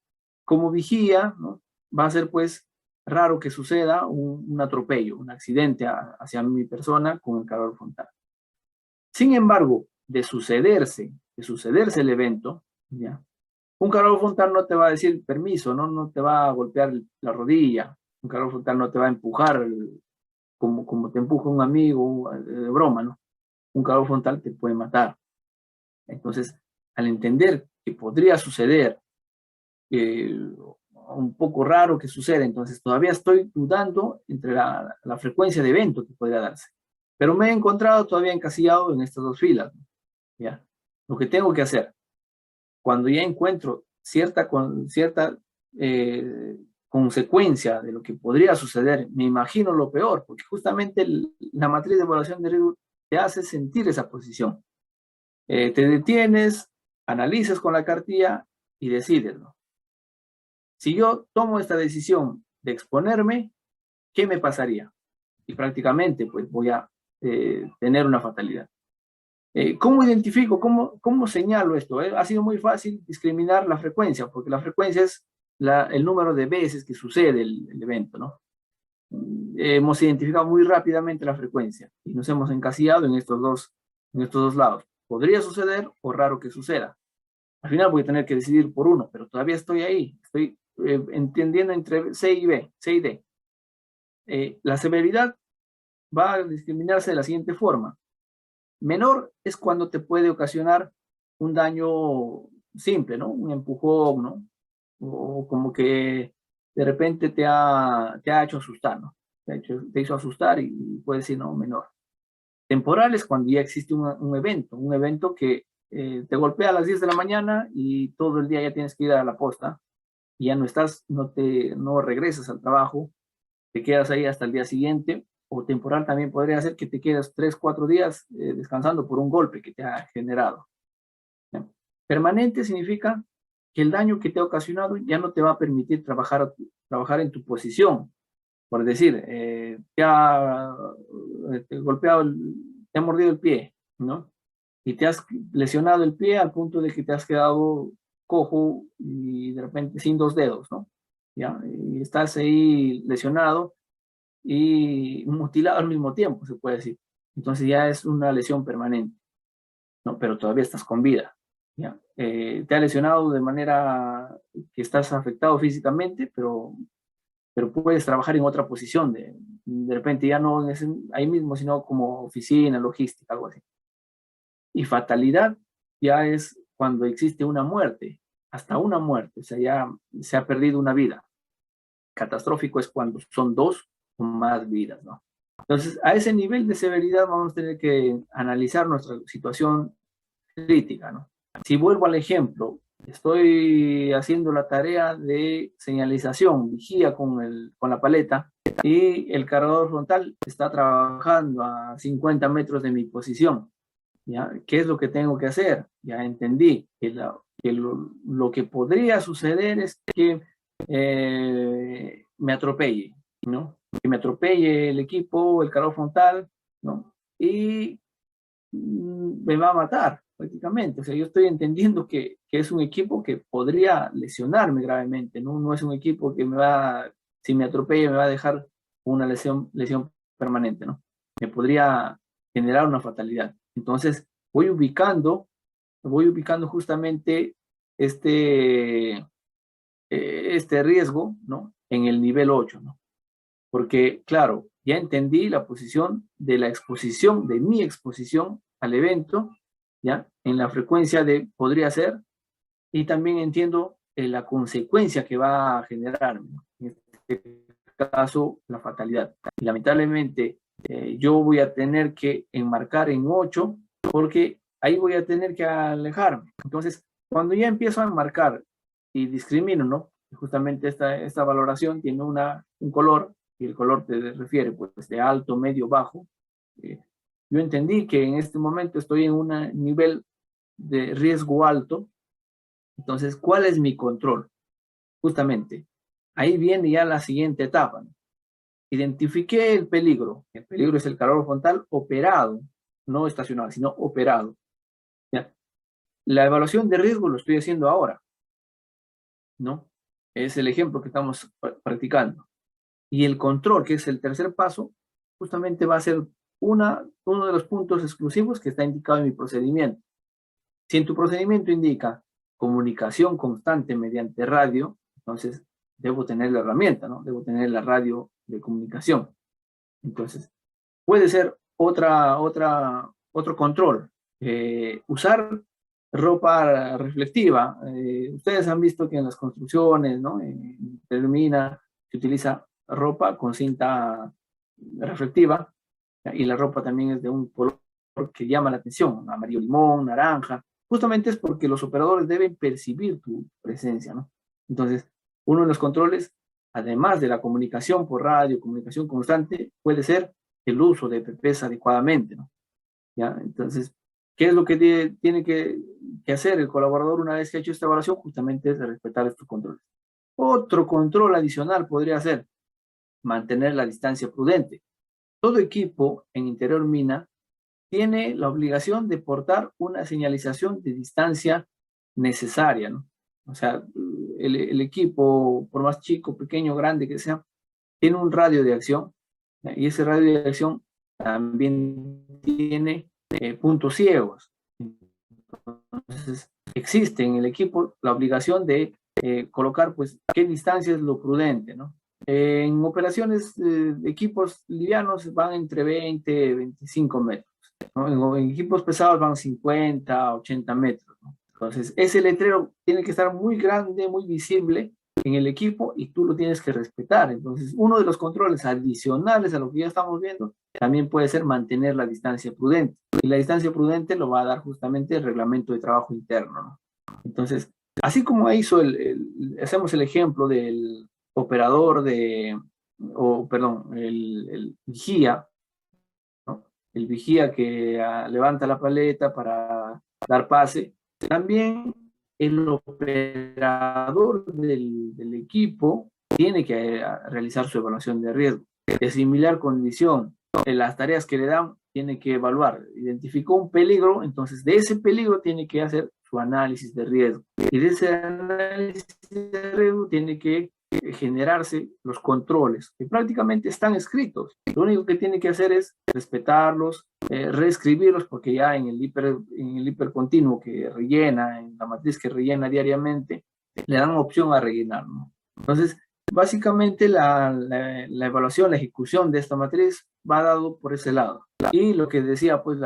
como vigía, ¿no? Va a ser pues raro que suceda un atropello, un accidente hacia mi persona con el cargador frontal. Sin embargo, de sucederse el evento, ¿ya? Un cargador frontal no te va a decir permiso, ¿no? No te va a golpear la rodilla, un cargador frontal no te va a empujar como te empuja un amigo, de broma, ¿no? Un calor frontal te puede matar. Entonces, al entender que podría suceder, un poco raro que suceda, entonces todavía estoy dudando entre la frecuencia de evento que podría darse. Pero me he encontrado todavía encasillado en estas dos filas, ¿no? ¿Ya? Lo que tengo que hacer, cuando ya encuentro cierta consecuencia de lo que podría suceder, me imagino lo peor, porque justamente la matriz de evaluación de riesgo te hace sentir esa posición. Te detienes, analizas con la cartilla y decides, ¿no? Si yo tomo esta decisión de exponerme, ¿qué me pasaría? Y prácticamente pues voy a tener una fatalidad. ¿Cómo identifico, cómo señalo esto? Ha sido muy fácil discriminar la frecuencia, porque la frecuencia es el número de veces que sucede el evento, ¿no? Hemos identificado muy rápidamente la frecuencia y nos hemos encasillado en estos dos lados. Podría suceder o raro que suceda. Al final voy a tener que decidir por uno, pero todavía estoy ahí. Estoy entendiendo entre C y B, C y D. La severidad va a discriminarse de la siguiente forma. Menor es cuando te puede ocasionar un daño simple, ¿no? Un empujón, ¿no? O como que de repente te ha hecho asustar, ¿no? Te hizo asustar y puede ser, no, menor. Temporal es cuando ya existe un evento que te golpea a las 10 de la mañana y todo el día ya tienes que ir a la posta y ya no regresas al trabajo, te quedas ahí hasta el día siguiente. O temporal también podría ser que te quedas 3, 4 días descansando por un golpe que te ha generado. ¿Ya? Permanente significa que el daño que te ha ocasionado ya no te va a permitir trabajar en tu posición. Por decir, te ha golpeado, te ha mordido el pie, ¿no? Y te has lesionado el pie al punto de que te has quedado cojo y de repente sin 2 dedos, ¿no? ¿Ya? Y estás ahí lesionado y mutilado al mismo tiempo, se puede decir. Entonces ya es una lesión permanente, ¿no? Pero todavía estás con vida, ¿ya? Te ha lesionado de manera que estás afectado físicamente, pero puedes trabajar en otra posición, de repente ya no ahí mismo, sino como oficina, logística, algo así. Y fatalidad ya es cuando existe una muerte, hasta una muerte, o sea, ya se ha perdido una vida. Catastrófico es cuando son 2 o más vidas, ¿no? Entonces, a ese nivel de severidad vamos a tener que analizar nuestra situación crítica, ¿no? Si vuelvo al ejemplo, estoy haciendo la tarea de señalización, vigía con la paleta, y el cargador frontal está trabajando a 50 metros de mi posición. ¿Ya? ¿Qué es lo que tengo que hacer? Ya entendí que lo que podría suceder es que me atropelle, ¿no? Que me atropelle el equipo, el cargador frontal, ¿no? Y me va a matar prácticamente. O sea, yo estoy entendiendo que es un equipo que podría lesionarme gravemente, ¿no? No es un equipo que si me atropella, me va a dejar una lesión permanente, ¿no? Me podría generar una fatalidad. Entonces, voy ubicando justamente este riesgo, ¿no? En el nivel 8, ¿no? Porque, claro, ya entendí la posición de la exposición, de mi exposición al evento, ¿ya? En la frecuencia de podría ser, y también entiendo la consecuencia que va a generar, ¿no? En este caso, la fatalidad. Y lamentablemente, yo voy a tener que enmarcar en 8, porque ahí voy a tener que alejarme. Entonces, cuando ya empiezo a enmarcar y discrimino, ¿no? Justamente esta valoración tiene un color, y el color te refiere pues de alto, medio, bajo. Yo entendí que en este momento estoy en un nivel de riesgo alto. Entonces, ¿cuál es mi control? Justamente, ahí viene ya la siguiente etapa, ¿no? Identifiqué el peligro. El peligro es el calor frontal operado, no estacionado, sino operado. ¿Ya? La evaluación de riesgo lo estoy haciendo ahora, ¿no? Es el ejemplo que estamos practicando. Y el control, que es el tercer paso, justamente va a ser uno de los puntos exclusivos que está indicado en mi procedimiento. Si en tu procedimiento indica comunicación constante mediante radio, entonces debo tener la herramienta, ¿no? Debo tener la radio de comunicación. Entonces, puede ser otro control. Usar ropa reflectiva. Ustedes han visto que en las construcciones, ¿no? Termina, se utiliza ropa con cinta reflectiva, ¿ya? Y la ropa también es de un color que llama la atención, amarillo limón, naranja. Justamente es porque los operadores deben percibir tu presencia, ¿no? Entonces, uno de los controles, además de la comunicación por radio, comunicación constante, puede ser el uso de PPs adecuadamente, ¿no? ¿Ya? Entonces, ¿qué es lo que tiene que hacer el colaborador una vez que ha hecho esta evaluación? Justamente es respetar estos controles. Otro control adicional podría ser mantener la distancia prudente. Todo equipo en interior mina tiene la obligación de portar una señalización de distancia necesaria, ¿no? O sea, el equipo, por más chico, pequeño, grande que sea, tiene un radio de acción, ¿ya? Y ese radio de acción también tiene puntos ciegos. Entonces, existe en el equipo la obligación de colocar, pues, qué distancia es lo prudente, ¿no? En operaciones de equipos livianos van entre 20 y 25 metros, ¿no? En equipos pesados van 50, 80 metros, ¿no? Entonces, ese letrero tiene que estar muy grande, muy visible en el equipo y tú lo tienes que respetar. Entonces, uno de los controles adicionales a lo que ya estamos viendo también puede ser mantener la distancia prudente. Y la distancia prudente lo va a dar justamente el reglamento de trabajo interno, ¿no? Entonces, así como hizo hacemos el ejemplo del operador perdón, el vigía, ¿no? El vigía que levanta la paleta para dar pase. También el operador del equipo tiene que realizar su evaluación de riesgo. De similar condición, las tareas que le dan tiene que evaluar. Identificó un peligro, entonces de ese peligro tiene que hacer su análisis de riesgo. Y de ese análisis de riesgo tiene que generarse los controles, que prácticamente están escritos. Lo único que tiene que hacer es respetarlos, reescribirlos, porque ya en el hipercontinuo que rellena, en la matriz que rellena diariamente, le dan opción a rellenar, ¿no? Entonces, básicamente la evaluación, la ejecución de esta matriz va dado por ese lado. Y lo que decía, pues,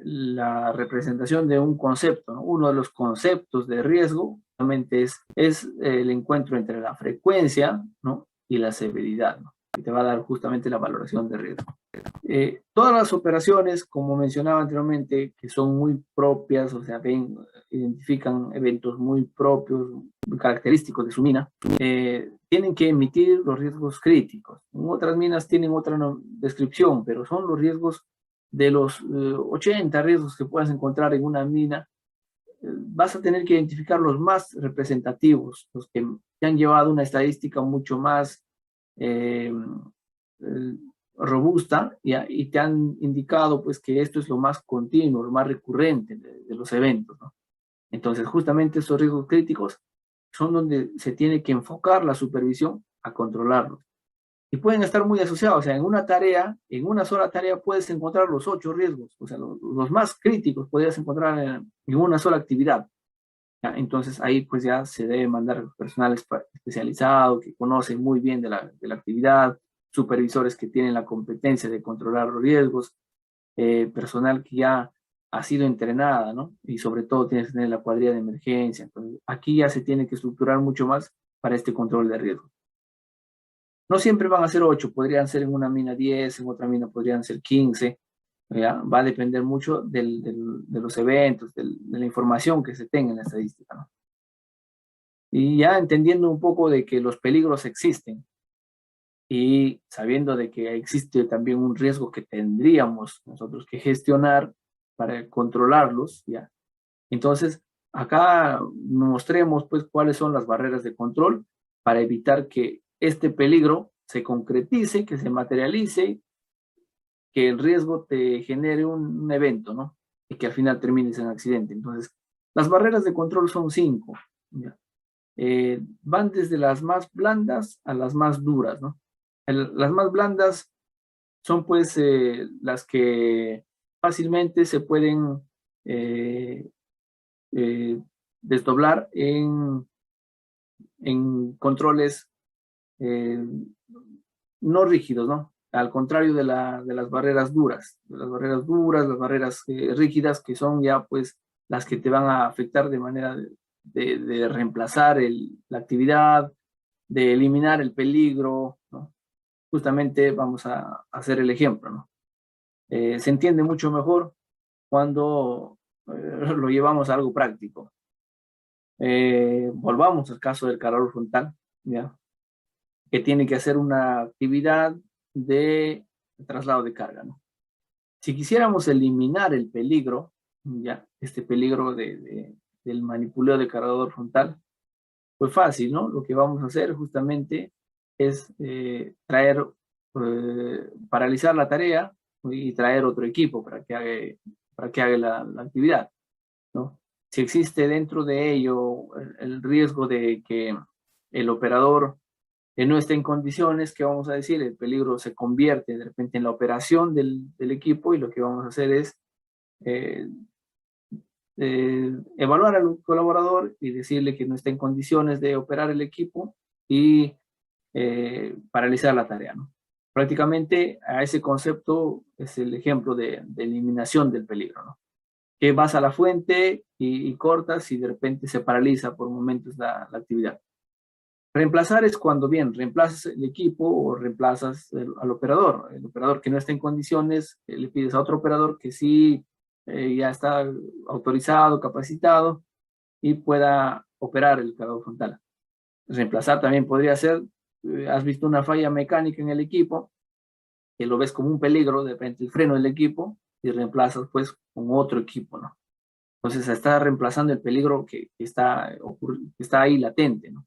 la representación de un concepto, ¿no? Uno de los conceptos de riesgo realmente es el encuentro entre la frecuencia, ¿no? Y la severidad, ¿no? Que te va a dar justamente la valoración de riesgo. Todas las operaciones, como mencionaba anteriormente, que son muy propias, o sea, identifican eventos muy propios, muy característicos de su mina, tienen que emitir los riesgos críticos. En otras minas tienen otra descripción, pero son los riesgos de los 80 riesgos que puedas encontrar en una mina. Vas a tener que identificar los más representativos, los que te han llevado una estadística mucho más eh, robusta y te han indicado, pues, que esto es lo más continuo, lo más recurrente de los eventos, ¿no? Entonces, justamente estos riesgos críticos son donde se tiene que enfocar la supervisión a controlarlos. Y pueden estar muy asociados, o sea, en una tarea, en una sola tarea puedes encontrar los 8 riesgos, o sea, los más críticos podrías encontrar en una sola actividad, ¿ya? Entonces ahí pues ya se debe mandar personal especializado que conoce muy bien de la actividad, supervisores que tienen la competencia de controlar los riesgos, personal que ya ha sido entrenada, ¿no? Y sobre todo tienes que tener la cuadrilla de emergencia. Entonces, aquí ya se tiene que estructurar mucho más para este control de riesgo. No siempre van a ser 8, podrían ser en una mina 10, en otra mina podrían ser 15, ¿ya? Va a depender mucho de los eventos, de la información que se tenga en la estadística, ¿no? Y ya entendiendo un poco de que los peligros existen y sabiendo de que existe también un riesgo que tendríamos nosotros que gestionar para controlarlos, ¿ya? Entonces, acá mostremos pues cuáles son las barreras de control para evitar que este peligro se concretice, que se materialice, que el riesgo te genere un evento, ¿no? Y que al final termines en accidente. Entonces, las barreras de control son 5, ¿ya? Van desde las más blandas a las más duras, ¿no? Las más blandas son pues las que fácilmente se pueden eh, eh, desdoblar en controles eh, no rígidos, ¿no? al contrario de las barreras duras, las barreras rígidas, que son ya pues las que te van a afectar de manera de reemplazar la actividad, de eliminar el peligro, ¿no? Justamente vamos a hacer el ejemplo, ¿no? Se entiende mucho mejor cuando lo llevamos a algo práctico. Volvamos al caso del cargador frontal, ¿ya? Que tiene que hacer una actividad de traslado de carga, ¿no? Si quisiéramos eliminar el peligro, ya, este peligro del manipuleo de cargador frontal, pues fácil, ¿no? Lo que vamos a hacer justamente es paralizar la tarea y traer otro equipo para que haga la actividad, ¿no? Si existe dentro de ello el riesgo de que el operador no esté en condiciones, ¿qué vamos a decir? El peligro se convierte de repente en la operación del equipo, y lo que vamos a hacer es eh, evaluar al colaborador y decirle que no está en condiciones de operar el equipo y paralizar la tarea, ¿no? Prácticamente a ese concepto es el ejemplo de eliminación del peligro, ¿no? Que vas a la fuente y cortas y de repente se paraliza por momentos la actividad. Reemplazar es cuando bien reemplazas el equipo o reemplazas al operador. El operador que no está en condiciones, le pides a otro operador que sí ya está autorizado, capacitado y pueda operar el cargador frontal. Reemplazar también podría ser, has visto una falla mecánica en el equipo, que lo ves como un peligro, de repente el freno del equipo, y reemplazas pues con otro equipo, ¿no? Entonces está reemplazando el peligro que está ahí latente, ¿no?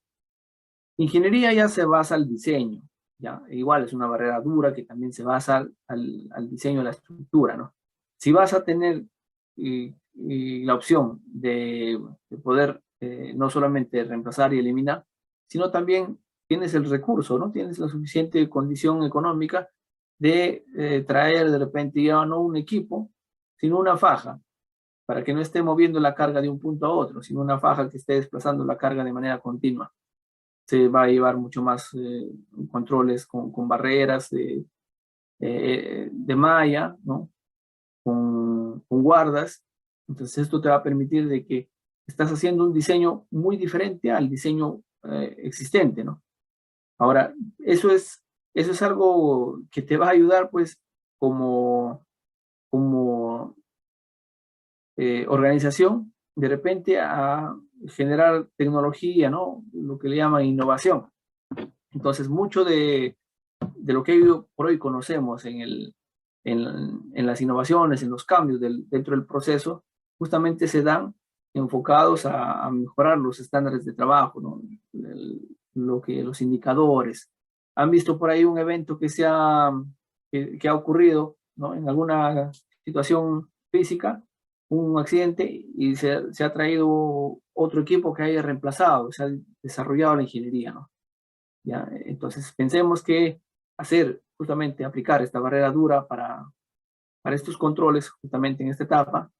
Ingeniería ya se basa al diseño, ya igual es una barrera dura que también se basa al diseño de la estructura, ¿no? Si vas a tener la opción de poder no solamente reemplazar y eliminar, sino también tienes el recurso, ¿no? Tienes la suficiente condición económica de traer de repente ya no un equipo, sino una faja, para que no esté moviendo la carga de un punto a otro, sino una faja que esté desplazando la carga de manera continua. Se va a llevar mucho más controles con barreras de malla, ¿no? Con guardas. Entonces esto te va a permitir de que estás haciendo un diseño muy diferente al diseño existente, ¿no? Ahora, eso es algo que te va a ayudar pues como organización de repente a generar tecnología, ¿no? Lo que le llaman innovación. Entonces, mucho de lo que hoy por hoy conocemos en las innovaciones, en los cambios dentro del proceso, justamente se dan enfocados a mejorar los estándares de trabajo, ¿no? Los indicadores. ¿Han visto por ahí un evento que ha ocurrido, ¿no? En alguna situación física, un accidente, y se ha traído otro equipo que haya reemplazado, se ha desarrollado la ingeniería, ¿no? ¿Ya? Entonces, pensemos que justamente aplicar esta barrera dura para estos controles, justamente en esta etapa,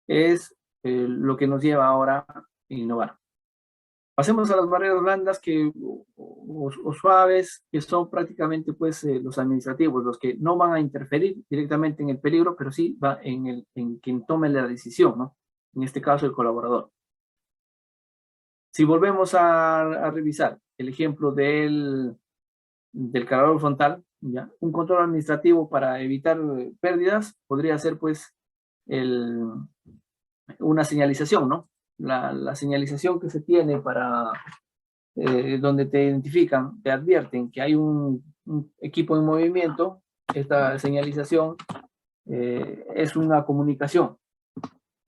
es lo que nos lleva ahora a innovar. Pasemos a las barreras blandas o suaves, que son prácticamente pues, los administrativos, los que no van a interferir directamente en el peligro, pero sí va en quien tome la decisión, ¿no? En este caso, el colaborador. Si volvemos a revisar el ejemplo del cargador frontal, ¿ya? Un control administrativo para evitar pérdidas podría ser pues una señalización, ¿no? La señalización que se tiene para donde te identifican, te advierten que hay un equipo en movimiento. Esta señalización es una comunicación.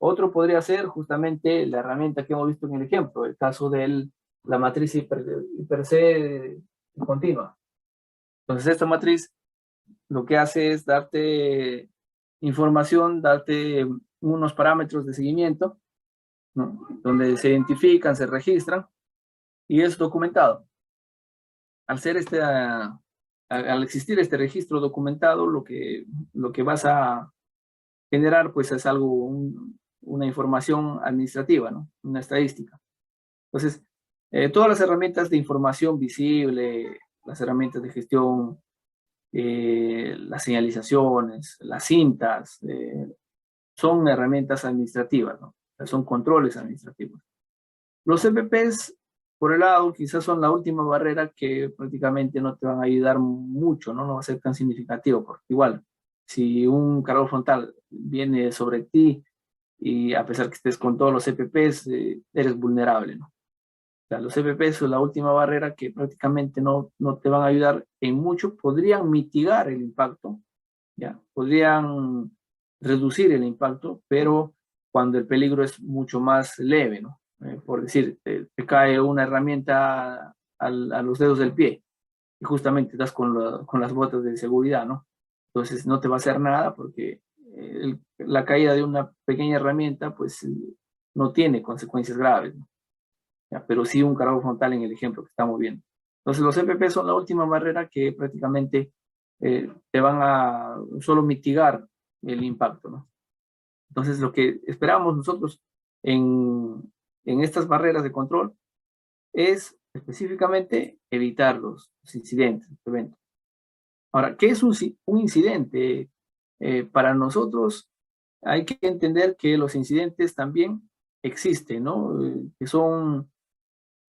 Otro podría ser justamente la herramienta que hemos visto en el ejemplo, el caso de la matriz hiper C continua. Entonces esta matriz lo que hace es darte información, darte unos parámetros de seguimiento, ¿no? Donde se identifican, se registran y es documentado. Al existir este registro documentado, lo que vas a generar pues es una información administrativa, ¿no? Una estadística. Entonces, todas las herramientas de información visible, las herramientas de gestión las señalizaciones, las cintas, son herramientas administrativas, ¿no? O sea, son controles administrativos. Los EPPs, por el lado, quizás son la última barrera que prácticamente no te van a ayudar mucho, ¿no? No va a ser tan significativo, porque igual, si un cargador frontal viene sobre ti y a pesar que estés con todos los EPPs, eres vulnerable, ¿no? O sea, los EPPs son la última barrera que prácticamente no te van a ayudar en mucho, podrían mitigar el impacto, ¿ya? Podrían reducir el impacto, pero cuando el peligro es mucho más leve, ¿no? Por decir, te cae una herramienta a los dedos del pie y justamente estás con las botas de seguridad, ¿no? Entonces no te va a hacer nada porque la caída de una pequeña herramienta pues no tiene consecuencias graves, ¿no? ¿Ya? Pero sí un cargador frontal en el ejemplo que estamos viendo. Entonces los EPP son la última barrera que prácticamente te van a solo mitigar el impacto, ¿no? Entonces lo que esperamos nosotros en estas barreras de control es específicamente evitar los incidentes, los eventos. Ahora, ¿qué es un incidente? Para nosotros hay que entender que los incidentes también existen, ¿no? Que son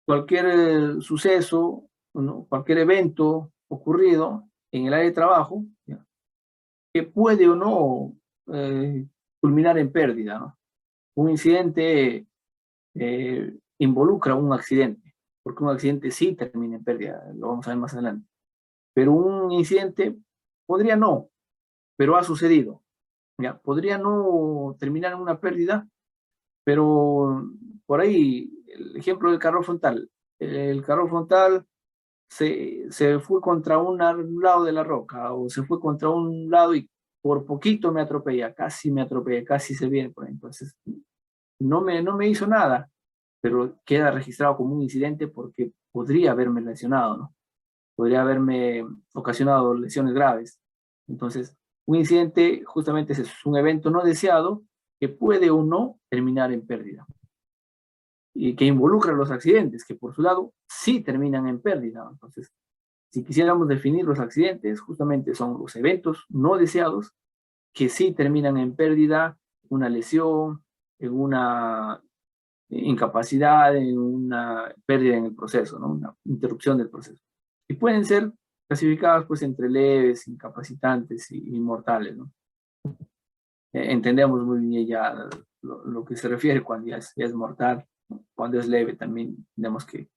cualquier suceso, ¿no? Cualquier evento ocurrido en el área de trabajo, ¿ya? Que puede o no culminar en pérdida, ¿no? Un incidente involucra un accidente, porque un accidente sí termina en pérdida, lo vamos a ver más adelante. Pero un incidente podría no, pero ha sucedido. ¿Ya? Podría no terminar en una pérdida, pero por ahí, el ejemplo del carro frontal. El carro frontal se fue contra un lado de la roca o se fue contra un lado y por poquito me atropella, casi se viene por ahí. Entonces, no me hizo nada, pero queda registrado como un incidente porque podría haberme lesionado, ¿no? Podría haberme ocasionado lesiones graves. Entonces, un incidente justamente es un evento no deseado que puede o no terminar en pérdida. Y que involucra los accidentes, que por su lado sí terminan en pérdida. Entonces, si quisiéramos definir los accidentes, justamente son los eventos no deseados que sí terminan en pérdida, una lesión, en una incapacidad, en una pérdida en el proceso, ¿no? Una interrupción del proceso. Y pueden ser clasificadas pues entre leves, incapacitantes y mortales, ¿no? Entendemos muy bien ya lo que se refiere cuando ya es mortal, ¿no? Cuando es leve también entendemos que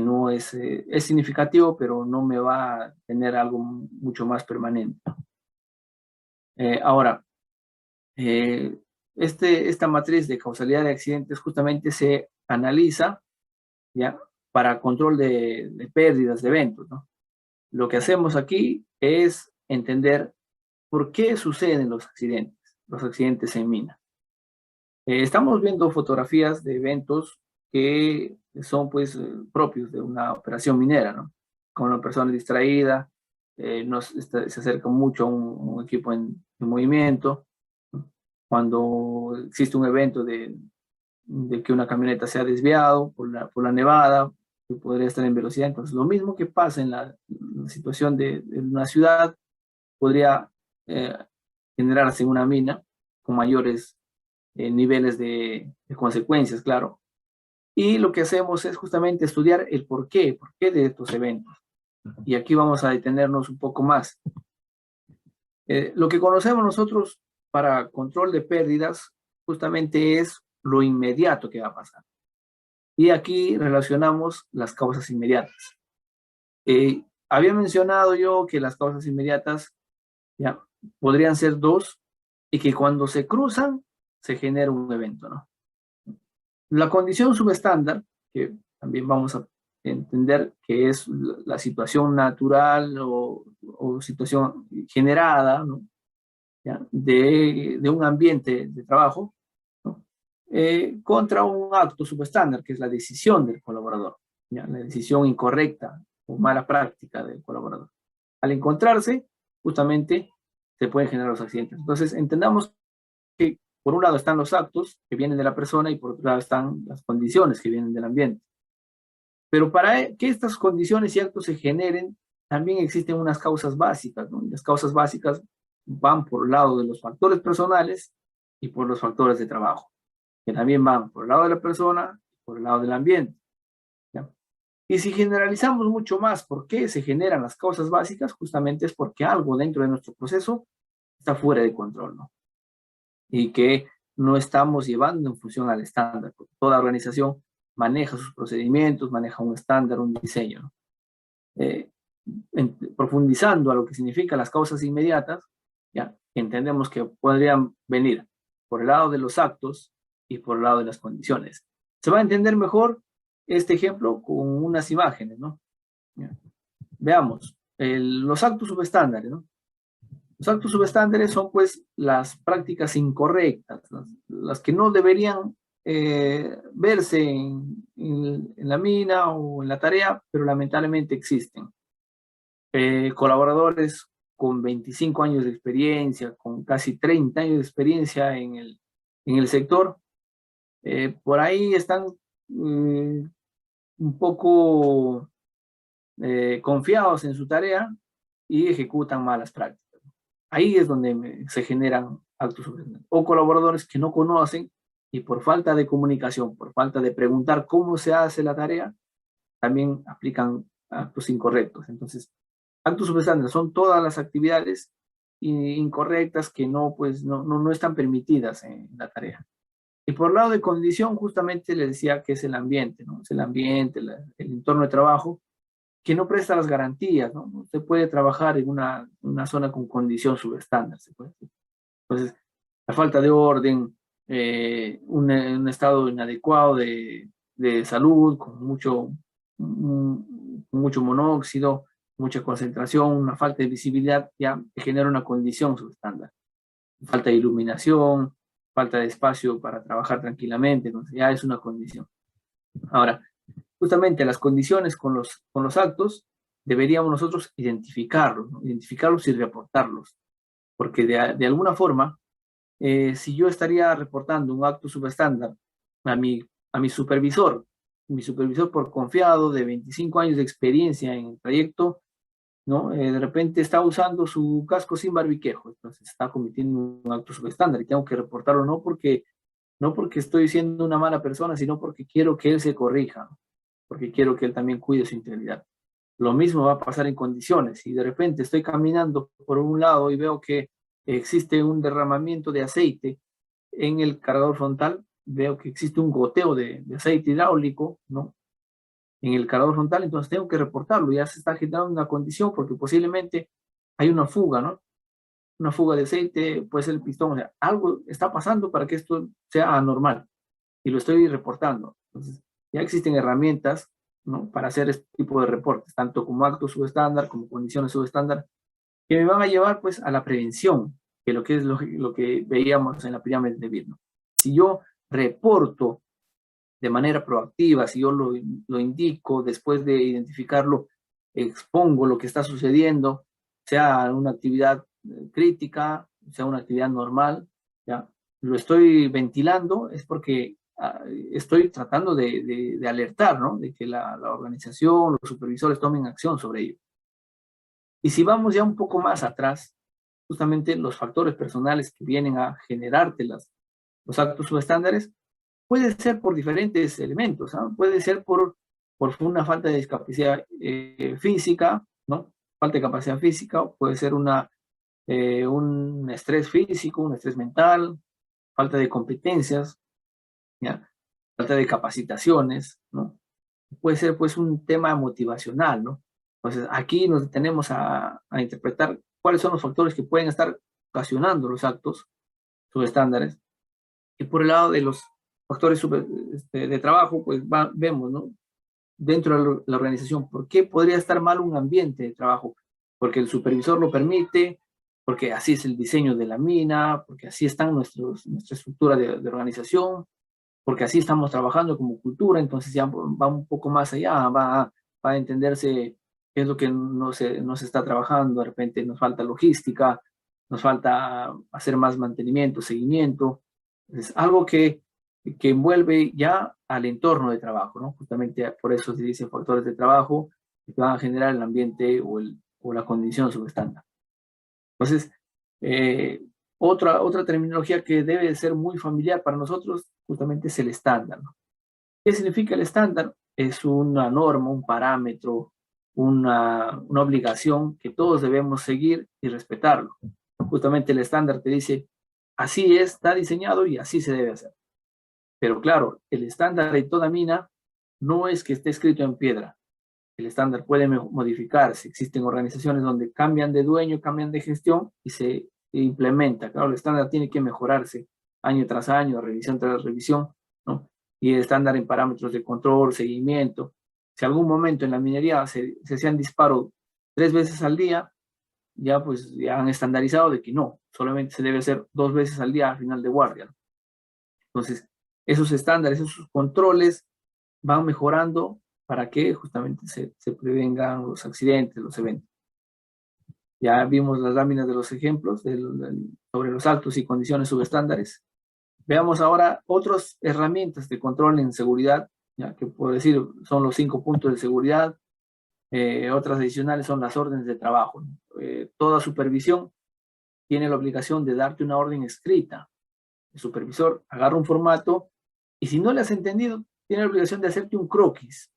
no es, es significativo, pero no me va a tener algo mucho más permanente. Ahora, eh, esta matriz de causalidad de accidentes justamente se analiza, ¿ya? Para control de pérdidas, de eventos, ¿no? Lo que hacemos aquí es entender por qué suceden los accidentes en mina. Estamos viendo fotografías de eventos que son pues propios de una operación minera, ¿no? Con una persona distraída, se acerca mucho a un equipo en movimiento, ¿no? Cuando existe un evento de que una camioneta se ha desviado por la nevada, que podría estar en velocidad. Entonces, lo mismo que pasa en la situación de una ciudad, podría eh, generarse en una mina con mayores niveles de consecuencias, claro. Y lo que hacemos es justamente estudiar el por qué de estos eventos. Y aquí vamos a detenernos un poco más. Lo que conocemos nosotros para control de pérdidas justamente es lo inmediato que va a pasar. Y aquí relacionamos las causas inmediatas. Había mencionado yo que las causas inmediatas ya podrían ser dos y que cuando se cruzan se genera un evento, ¿no? La condición subestándar, que también vamos a entender que es la situación natural o situación generada, ¿no? ¿Ya? De un ambiente de trabajo, ¿no? Contra un acto subestándar, que es la decisión del colaborador, ¿ya? La decisión incorrecta o mala práctica del colaborador. Al encontrarse, justamente, se pueden generar los accidentes. Entonces, entendamos que por un lado están los actos que vienen de la persona y por otro lado están las condiciones que vienen del ambiente. Pero para que estas condiciones y actos se generen, también existen unas causas básicas, ¿no? Y las causas básicas van por el lado de los factores personales y por los factores de trabajo, que también van por el lado de la persona y por el lado del ambiente, ¿ya? Y si generalizamos mucho más por qué se generan las causas básicas, justamente es porque algo dentro de nuestro proceso está fuera de control, ¿no? Y que no estamos llevando en función al estándar, porque toda organización maneja sus procedimientos, maneja un estándar, un diseño, ¿no? Profundizando a lo que significan las causas inmediatas, ya entendemos que podrían venir por el lado de los actos y por el lado de las condiciones. Se va a entender mejor este ejemplo con unas imágenes, ¿no? Ya. Veamos, los actos subestándares, ¿no? Los actos subestándares son pues las prácticas incorrectas, las que no deberían verse en la mina o en la tarea, pero lamentablemente existen. Colaboradores con 25 años de experiencia, con casi 30 años de experiencia en el sector, por ahí están un poco confiados en su tarea y ejecutan malas prácticas. Ahí es donde se generan actos subestándares. O colaboradores que no conocen y por falta de comunicación, por falta de preguntar cómo se hace la tarea, también aplican actos incorrectos. Entonces, actos subestándares son todas las actividades incorrectas que no, pues, no están permitidas en la tarea. Y por lado de condición, justamente les decía que es el ambiente, ¿no? Es el ambiente, el entorno de trabajo, que no presta las garantías, ¿no? Usted puede trabajar en una zona con condición subestándar, se puede decir. Entonces, la falta de orden, un estado inadecuado de salud, con mucho monóxido, mucha concentración, una falta de visibilidad, ya genera una condición subestándar. Falta de iluminación, falta de espacio para trabajar tranquilamente, entonces ya es una condición. Ahora, justamente las condiciones con los actos, deberíamos nosotros identificarlos, ¿no? Identificarlos y reportarlos, porque de alguna forma, si yo estaría reportando un acto subestándar a mi supervisor por confiado de 25 años de experiencia en el trayecto, ¿no? De repente está usando su casco sin barbiquejo, entonces está cometiendo un acto subestándar y tengo que reportarlo no porque estoy siendo una mala persona, sino porque quiero que él se corrija, ¿no? Porque quiero que él también cuide su integridad. Lo mismo va a pasar en condiciones. Si de repente estoy caminando por un lado y veo que existe un derramamiento de aceite en el cargador frontal, veo que existe un goteo de aceite hidráulico, ¿no? En el cargador frontal, entonces tengo que reportarlo. Ya se está generando una condición porque posiblemente hay una fuga, ¿no? Una fuga de aceite, puede ser el pistón, o sea, algo está pasando para que esto sea anormal y lo estoy reportando. Entonces, ya existen herramientas, ¿no? Para hacer este tipo de reportes, tanto como actos subestándar, como condiciones subestándar, que me van a llevar pues a la prevención, que lo que es lo que veíamos en la pirámide de Birno. Si yo reporto de manera proactiva, si yo lo indico, después de identificarlo, expongo lo que está sucediendo, sea una actividad crítica, sea una actividad normal, ¿ya? Lo estoy ventilando, es porque estoy tratando de alertar, ¿no? De que la organización, los supervisores tomen acción sobre ello. Y si vamos ya un poco más atrás, justamente los factores personales que vienen a generarte los actos subestándares, puede ser por diferentes elementos, ¿no? Puede ser por una falta de capacidad física, ¿no? Falta de capacidad física, puede ser un estrés físico, un estrés mental, falta de competencias, ¿ya? Falta de capacitaciones, ¿no? Puede ser pues un tema motivacional, ¿no? Entonces aquí nos detenemos a interpretar cuáles son los factores que pueden estar ocasionando los actos subestándares. Y por el lado de los factores de trabajo, pues vemos, ¿no? Dentro de la organización, ¿por qué podría estar mal un ambiente de trabajo? Porque el supervisor lo permite, porque así es el diseño de la mina, porque así está nuestra estructura de organización, porque así estamos trabajando como cultura, entonces ya va un poco más allá, va a entenderse qué es lo que no se está trabajando, de repente nos falta logística, nos falta hacer más mantenimiento, seguimiento, es algo que envuelve ya al entorno de trabajo, ¿no? Justamente por eso se dicen factores de trabajo que van a generar el ambiente o o la condición subestándar. Entonces, otra terminología que debe ser muy familiar para nosotros justamente es el estándar, ¿no? ¿Qué significa el estándar? Es una norma, un parámetro, una obligación que todos debemos seguir y respetarlo. Justamente el estándar te dice, así está diseñado y así se debe hacer. Pero claro, el estándar de toda mina no es que esté escrito en piedra. El estándar puede modificarse. Existen organizaciones donde cambian de dueño, cambian de gestión y se implementa. Claro, el estándar tiene que mejorarse año tras año, revisión tras revisión, ¿no? Y el estándar en parámetros de control, seguimiento. Si algún momento en la minería se hacían disparos 3 veces al día, ya pues ya han estandarizado de que no, solamente se debe hacer 2 veces al día al final de guardia, ¿no? Entonces, esos estándares, esos controles van mejorando para que justamente se prevengan los accidentes, los eventos. Ya vimos las láminas de los ejemplos sobre los actos y condiciones subestándares. Veamos ahora otras herramientas de control en seguridad, ya que puedo decir son los 5 puntos de seguridad. Otras adicionales son las órdenes de trabajo. Toda supervisión tiene la obligación de darte una orden escrita. El supervisor agarra un formato y si no le has entendido, tiene la obligación de hacerte un croquis.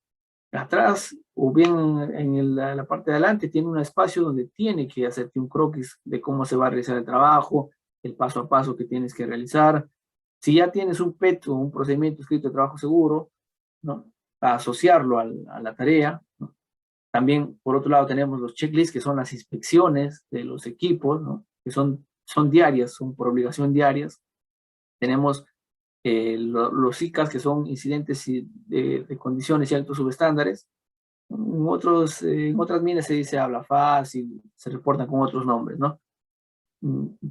Atrás o bien en la parte de adelante tiene un espacio donde tiene que hacerte un croquis de cómo se va a realizar el trabajo, el paso a paso que tienes que realizar. Si ya tienes un PET o un procedimiento escrito de trabajo seguro, ¿no? Para asociarlo a la tarea, ¿no? También, por otro lado, tenemos los checklists, que son las inspecciones de los equipos, ¿no? Que son diarias, son por obligación diarias. Tenemos los ICAs, que son incidentes de condiciones y altos subestándares. En otras minas se dice habla fácil, se reportan con otros nombres, ¿no?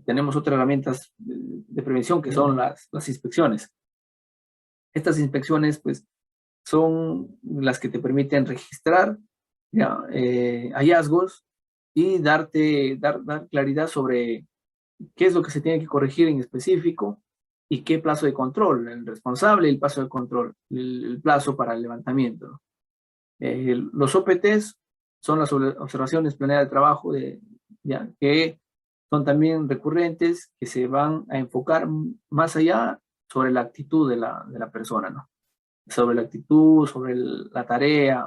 Tenemos otras herramientas de prevención que son las inspecciones. Estas inspecciones, pues, son las que te permiten registrar ya, hallazgos y dar claridad sobre qué es lo que se tiene que corregir en específico y qué plazo de control, el responsable y el plazo de control, el plazo para el levantamiento, ¿no? Los OPTs son las observaciones planeadas de trabajo ya, que son también recurrentes, que se van a enfocar más allá sobre la actitud de la persona, ¿no? Sobre la actitud, sobre la tarea,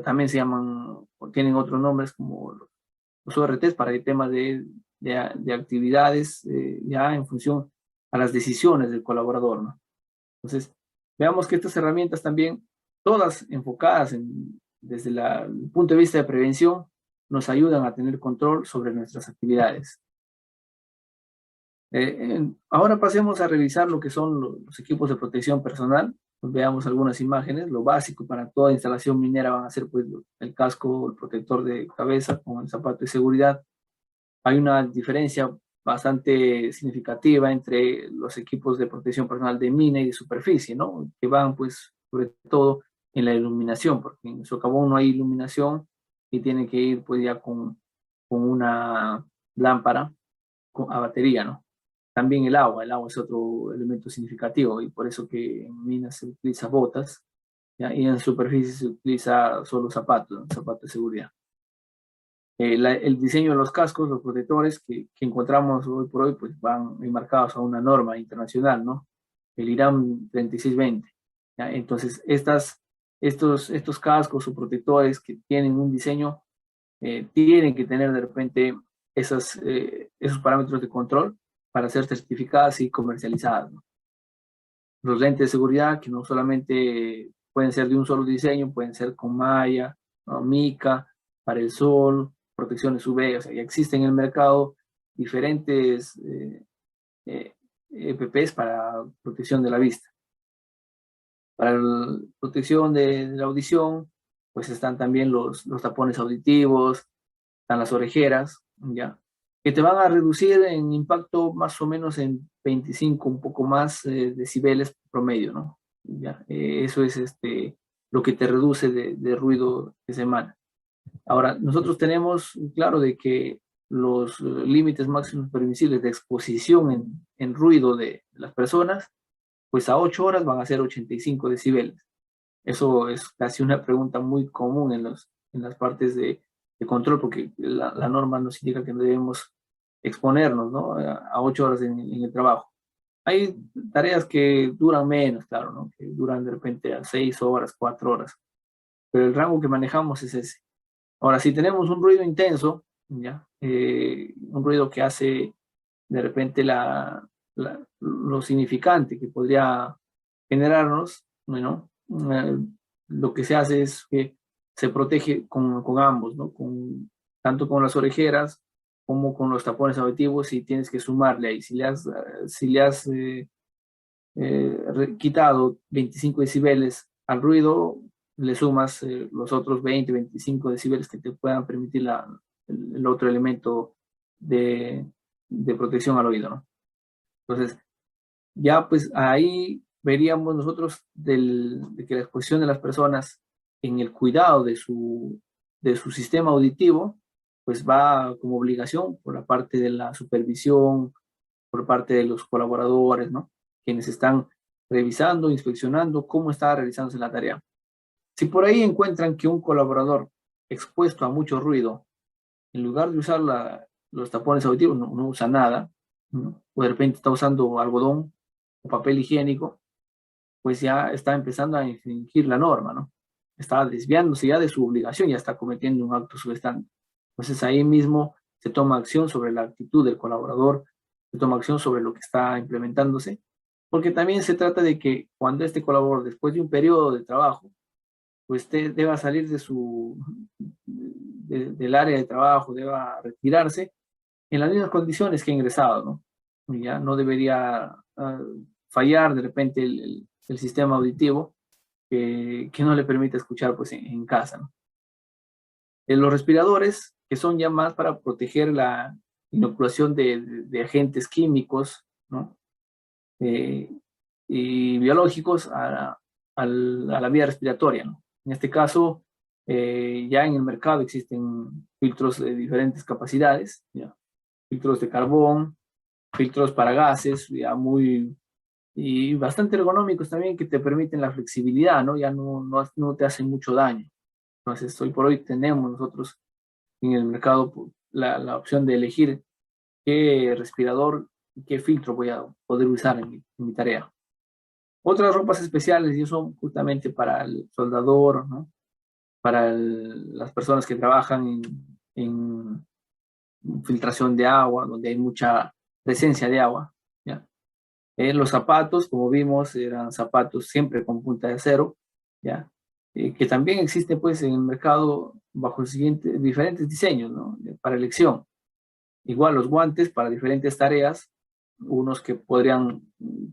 también se llaman, o tienen otros nombres como los ORTs para el tema de actividades ya en función a las decisiones del colaborador, ¿no? Entonces, veamos que estas herramientas también, todas enfocadas desde el punto de vista de prevención, nos ayudan a tener control sobre nuestras actividades. Ahora pasemos a revisar lo que son los equipos de protección personal. Pues veamos algunas imágenes. Lo básico para toda instalación minera van a ser pues, el casco, el protector de cabeza con el zapato de seguridad. Hay una diferencia bastante significativa entre los equipos de protección personal de mina y de superficie, ¿no? Que van, pues, sobre todo en la iluminación, porque en socavón no hay iluminación y tienen que ir, pues, ya con una lámpara a batería, ¿no? También el agua es otro elemento significativo y por eso que en minas se utiliza botas, ¿ya? Y en superficie se utiliza solo zapatos, ¿no? Zapatos de seguridad. El diseño de los cascos, los protectores que encontramos hoy por hoy, pues van enmarcados a una norma internacional, ¿no? El IRAM 3620. ¿Ya? Entonces, estos cascos o protectores que tienen un diseño, tienen que tener de repente esos parámetros de control para ser certificadas y comercializadas, ¿no? Los lentes de seguridad, que no solamente pueden ser de un solo diseño, pueden ser con malla, ¿no? Mica, para el sol, protecciones UV, o sea, ya existen en el mercado diferentes EPPs para protección de la vista. Para la protección de la audición, pues están también los tapones auditivos, están las orejeras, ¿ya? Que te van a reducir en impacto más o menos en 25, un poco más decibeles promedio, ¿no? ¿Ya? Eso es lo que te reduce de ruido que se emana. Ahora, nosotros tenemos claro de que los límites máximos permisibles de exposición en ruido de las personas, pues a 8 horas van a ser 85 decibeles. Eso es casi una pregunta muy común en las partes de de control, porque la norma nos indica que no debemos exponernos, ¿no? A 8 horas en el trabajo. Hay tareas que duran menos, claro, ¿no? Que duran de repente a 6 horas, 4 horas, pero el rango que manejamos es ese. Ahora, si tenemos un ruido intenso, ¿ya? Un ruido que hace de repente lo significante que podría generarnos, bueno, lo que se hace es que se protege con ambos, ¿no? Tanto con las orejeras como con los tapones auditivos, y tienes que sumarle ahí. Si le has quitado 25 decibeles al ruido, le sumas los otros 20, 25 decibeles que te puedan permitir el otro elemento de protección al oído, ¿no? Entonces, ya pues ahí veríamos nosotros de que la exposición de las personas en el cuidado de su sistema auditivo, pues va como obligación por la parte de la supervisión, por parte de los colaboradores, ¿no? Quienes están revisando, inspeccionando cómo está realizándose la tarea. Si por ahí encuentran que un colaborador expuesto a mucho ruido, en lugar de usar los tapones auditivos, no usa nada, ¿no? O de repente está usando algodón o papel higiénico, pues ya está empezando a infringir la norma, ¿no? Está desviándose ya de su obligación, ya está cometiendo un acto subestante. Entonces ahí mismo se toma acción sobre la actitud del colaborador, se toma acción sobre lo que está implementándose, porque también se trata de que cuando este colaborador, después de un periodo de trabajo, pues deba salir del área de trabajo, deba retirarse en las mismas condiciones que ha ingresado, ¿no? Y ya no debería fallar de repente el sistema auditivo que no le permite escuchar pues en casa, ¿no? Los respiradores, que son ya más para proteger la inoculación de agentes químicos, ¿no? Eh, y biológicos a la vía respiratoria, ¿no? En este caso, ya en el mercado existen filtros de diferentes capacidades, ¿ya? Filtros de carbón, filtros para gases, ya y bastante ergonómicos también, que te permiten la flexibilidad, ¿no? Ya no te hacen mucho daño. Entonces, hoy por hoy tenemos nosotros en el mercado pues, la opción de elegir qué respirador y qué filtro voy a poder usar en mi tarea. Otras ropas especiales y son justamente para el soldador, ¿no? Para las personas que trabajan en filtración de agua, donde hay mucha presencia de agua, ¿ya? Los zapatos, como vimos, eran zapatos siempre con punta de acero, ¿ya? Que también existen pues en el mercado bajo diferentes diseños, ¿no? Para elección. Igual los guantes para diferentes tareas, unos que podrían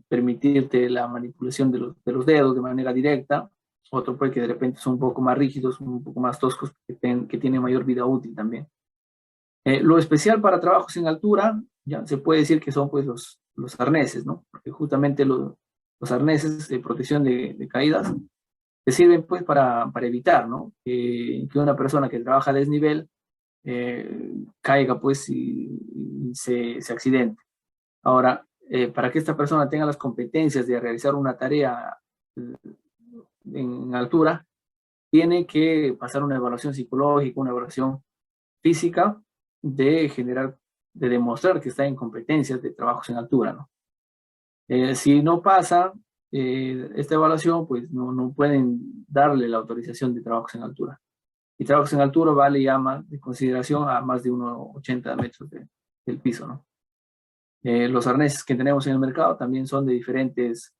permitirte la manipulación de los dedos de manera directa, otro pues que de repente son un poco más rígidos, un poco más toscos, que tienen mayor vida útil también. Lo especial para trabajos en altura, ya se puede decir que son pues los arneses, ¿no? Porque justamente los arneses de protección de caídas te sirven pues para evitar, ¿no? Que una persona que trabaja a desnivel caiga pues y se accidente. Ahora, para que esta persona tenga las competencias de realizar una tarea en altura, tiene que pasar una evaluación psicológica, una evaluación física de demostrar que está en competencias de trabajos en altura, ¿no? Si no pasa esta evaluación, pues no pueden darle la autorización de trabajos en altura. Y trabajos en altura vale ya más de consideración a más de 1,80 metros del piso, ¿no? Los arneses que tenemos en el mercado también son de diferentes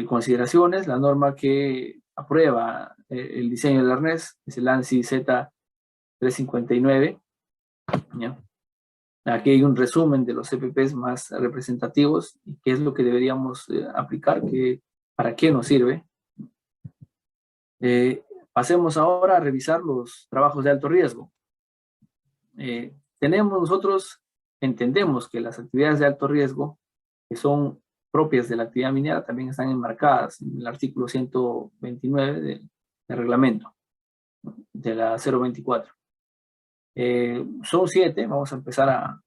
consideraciones. La norma que aprueba el diseño del arnés es el ANSI Z359, ¿ya? Aquí hay un resumen de los CPPs más representativos y qué es lo que deberíamos aplicar, para qué nos sirve. Pasemos ahora a revisar los trabajos de alto riesgo. Nosotros entendemos que las actividades de alto riesgo, que son propias de la actividad minera, también están enmarcadas en el artículo 129 del reglamento, ¿no? De la 024. Son 7, vamos a empezar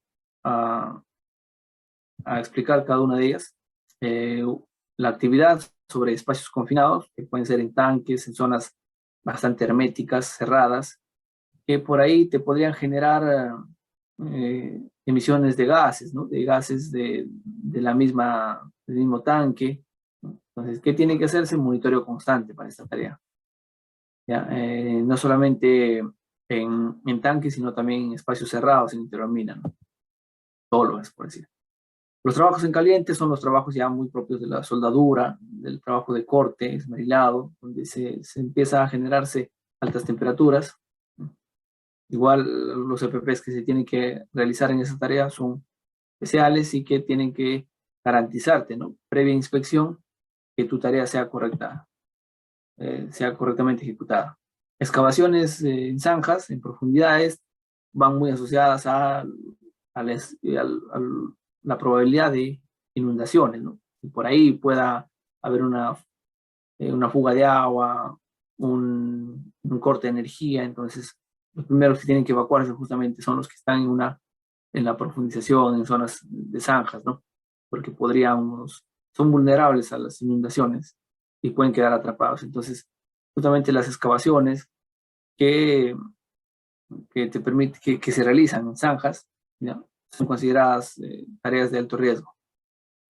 a explicar cada una de ellas. La actividad sobre espacios confinados, que pueden ser en tanques, en zonas bastante herméticas, cerradas, que por ahí te podrían generar emisiones de gases, ¿no? De gases del mismo tanque, ¿no? Entonces, ¿qué tiene que hacerse? Monitoreo constante para esta tarea. ¿Ya? No solamente en tanques, sino también en espacios cerrados, en intermina, ¿no? Tólogas, por decir. Los trabajos en caliente son los trabajos ya muy propios de la soldadura, del trabajo de corte, esmerilado, donde se empieza a generarse altas temperaturas. Igual los EPPs que se tienen que realizar en esa tarea son especiales y que tienen que garantizarte, ¿no? Previa inspección, que tu tarea sea correcta, sea correctamente ejecutada. Excavaciones en zanjas, en profundidades, van muy asociadas la probabilidad de inundaciones, ¿no? Y por ahí pueda haber una fuga de agua, un corte de energía. Entonces los primeros que tienen que evacuarse justamente son los que están en la profundización, en zonas de zanjas, ¿no? Porque son vulnerables a las inundaciones y pueden quedar atrapados. Entonces, justamente las excavaciones que, que se realizan en zanjas, ¿ya? Son consideradas tareas de alto riesgo.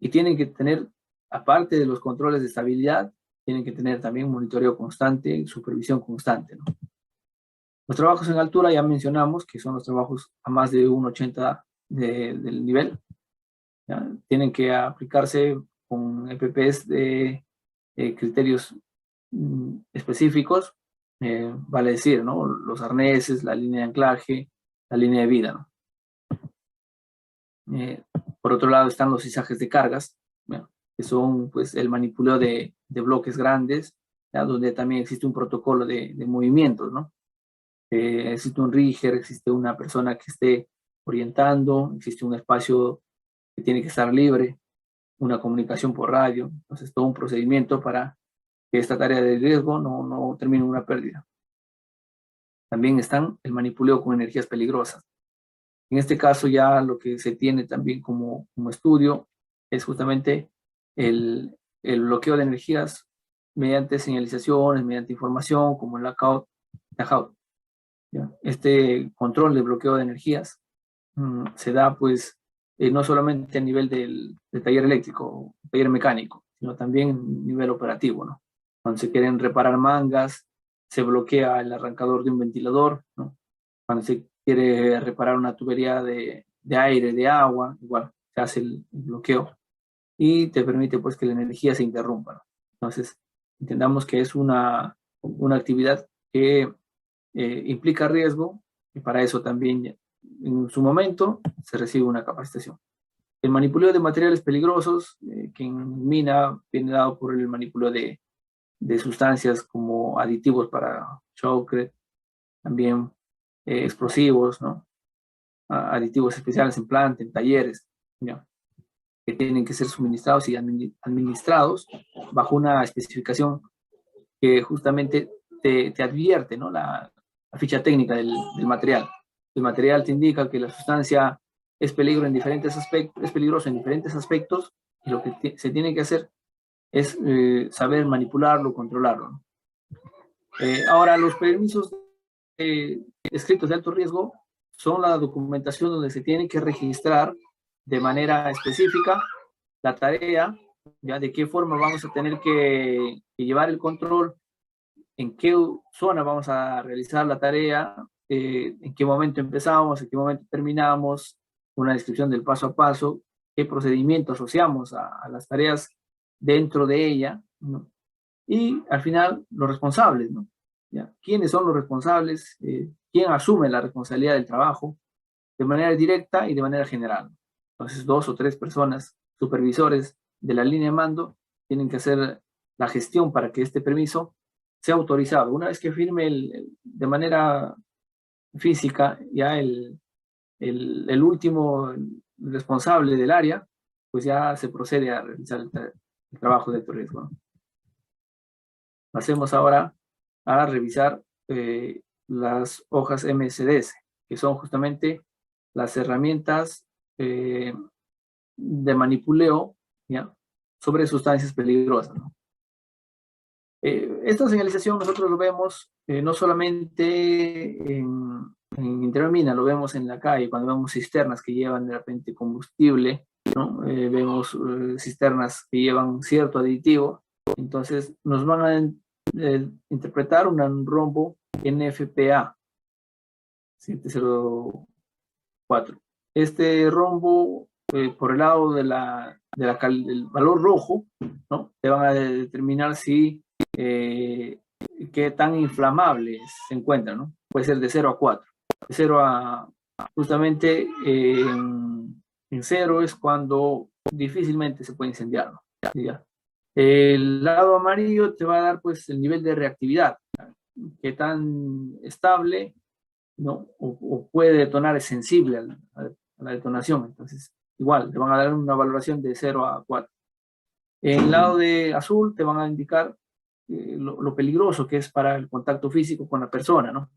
Y tienen que tener, aparte de los controles de estabilidad, tienen que tener también monitoreo constante, supervisión constante, ¿no? Los trabajos en altura ya mencionamos que son los trabajos a más de 1,80 del nivel. ¿Ya? Tienen que aplicarse con EPPs de criterios específicos, vale decir, ¿no? Los arneses, la línea de anclaje, la línea de vida, ¿no? Por otro lado están los izajes de cargas, ¿ya? Que son pues el manipuleo de bloques grandes, ¿ya? Donde también existe un protocolo de movimientos, ¿no? Existe un rigger, existe una persona que esté orientando, existe un espacio que tiene que estar libre, una comunicación por radio. Entonces todo un procedimiento para que esta tarea de riesgo no termine en una pérdida. También están el manipuleo con energías peligrosas. En este caso ya lo que se tiene también como estudio es justamente el bloqueo de energías mediante señalizaciones, mediante información, como el lockout, tagout. Este control de bloqueo de energías se da pues no solamente a nivel del taller eléctrico, taller mecánico, sino también a nivel operativo, ¿no? Cuando se quieren reparar mangas, se bloquea el arrancador de un ventilador, ¿no? Cuando se quiere reparar una tubería de aire, de agua, igual se hace el bloqueo y te permite pues que la energía se interrumpa, ¿no? Entonces, entendamos que es una actividad que implica riesgo y para eso también en su momento se recibe una capacitación. El manipuleo de materiales peligrosos, que en mina viene dado por el manipuleo de sustancias como aditivos para shotcrete, también explosivos, ¿no? Aditivos especiales en planta, en talleres, ¿ya? Que tienen que ser suministrados y administrados bajo una especificación que justamente te advierte, ¿no? La ficha técnica del material. El material te indica que la sustancia es peligro en diferentes aspectos, es peligroso en diferentes aspectos, y lo que se tiene que hacer es saber manipularlo, controlarlo, ¿no? Ahora, los permisos escritos de alto riesgo son la documentación donde se tiene que registrar de manera específica la tarea, ya de qué forma vamos a tener que llevar el control, en qué zona vamos a realizar la tarea, en qué momento empezamos, en qué momento terminamos, una descripción del paso a paso, qué procedimiento asociamos a las tareas dentro de ella, ¿no? Y al final los responsables, ¿no? ¿Ya? ¿Quiénes son los responsables? ¿Quién asume la responsabilidad del trabajo de manera directa y de manera general? Entonces 2 o 3 personas, supervisores de la línea de mando, tienen que hacer la gestión para que este permiso sea autorizado. Una vez que firme de manera física ya el último responsable del área, pues ya se procede a realizar el trabajo de alto riesgo, ¿no? Pasemos ahora a revisar las hojas MSDS, que son justamente las herramientas de manipuleo, ¿ya? Sobre sustancias peligrosas, ¿no? Esta señalización nosotros lo vemos no solamente en interior mina, lo vemos en la calle, cuando vemos cisternas que llevan de repente combustible, ¿no? Vemos cisternas que llevan cierto aditivo, entonces nos van a interpretar un rombo NFPA 704. Este rombo, por el lado del valor rojo, ¿no? Te van a determinar si qué tan inflamables se encuentran, ¿no? Puede ser de 0 a 4. De 0 a, justamente en 0 es cuando difícilmente se puede incendiar, ¿no? ¿Ya? El lado amarillo te va a dar pues el nivel de reactividad, qué tan estable, ¿no? O puede detonar, es sensible a la detonación. Entonces, igual, te van a dar una valoración de 0 a 4. En el lado de azul te van a indicar lo peligroso que es para el contacto físico con la persona, ¿no?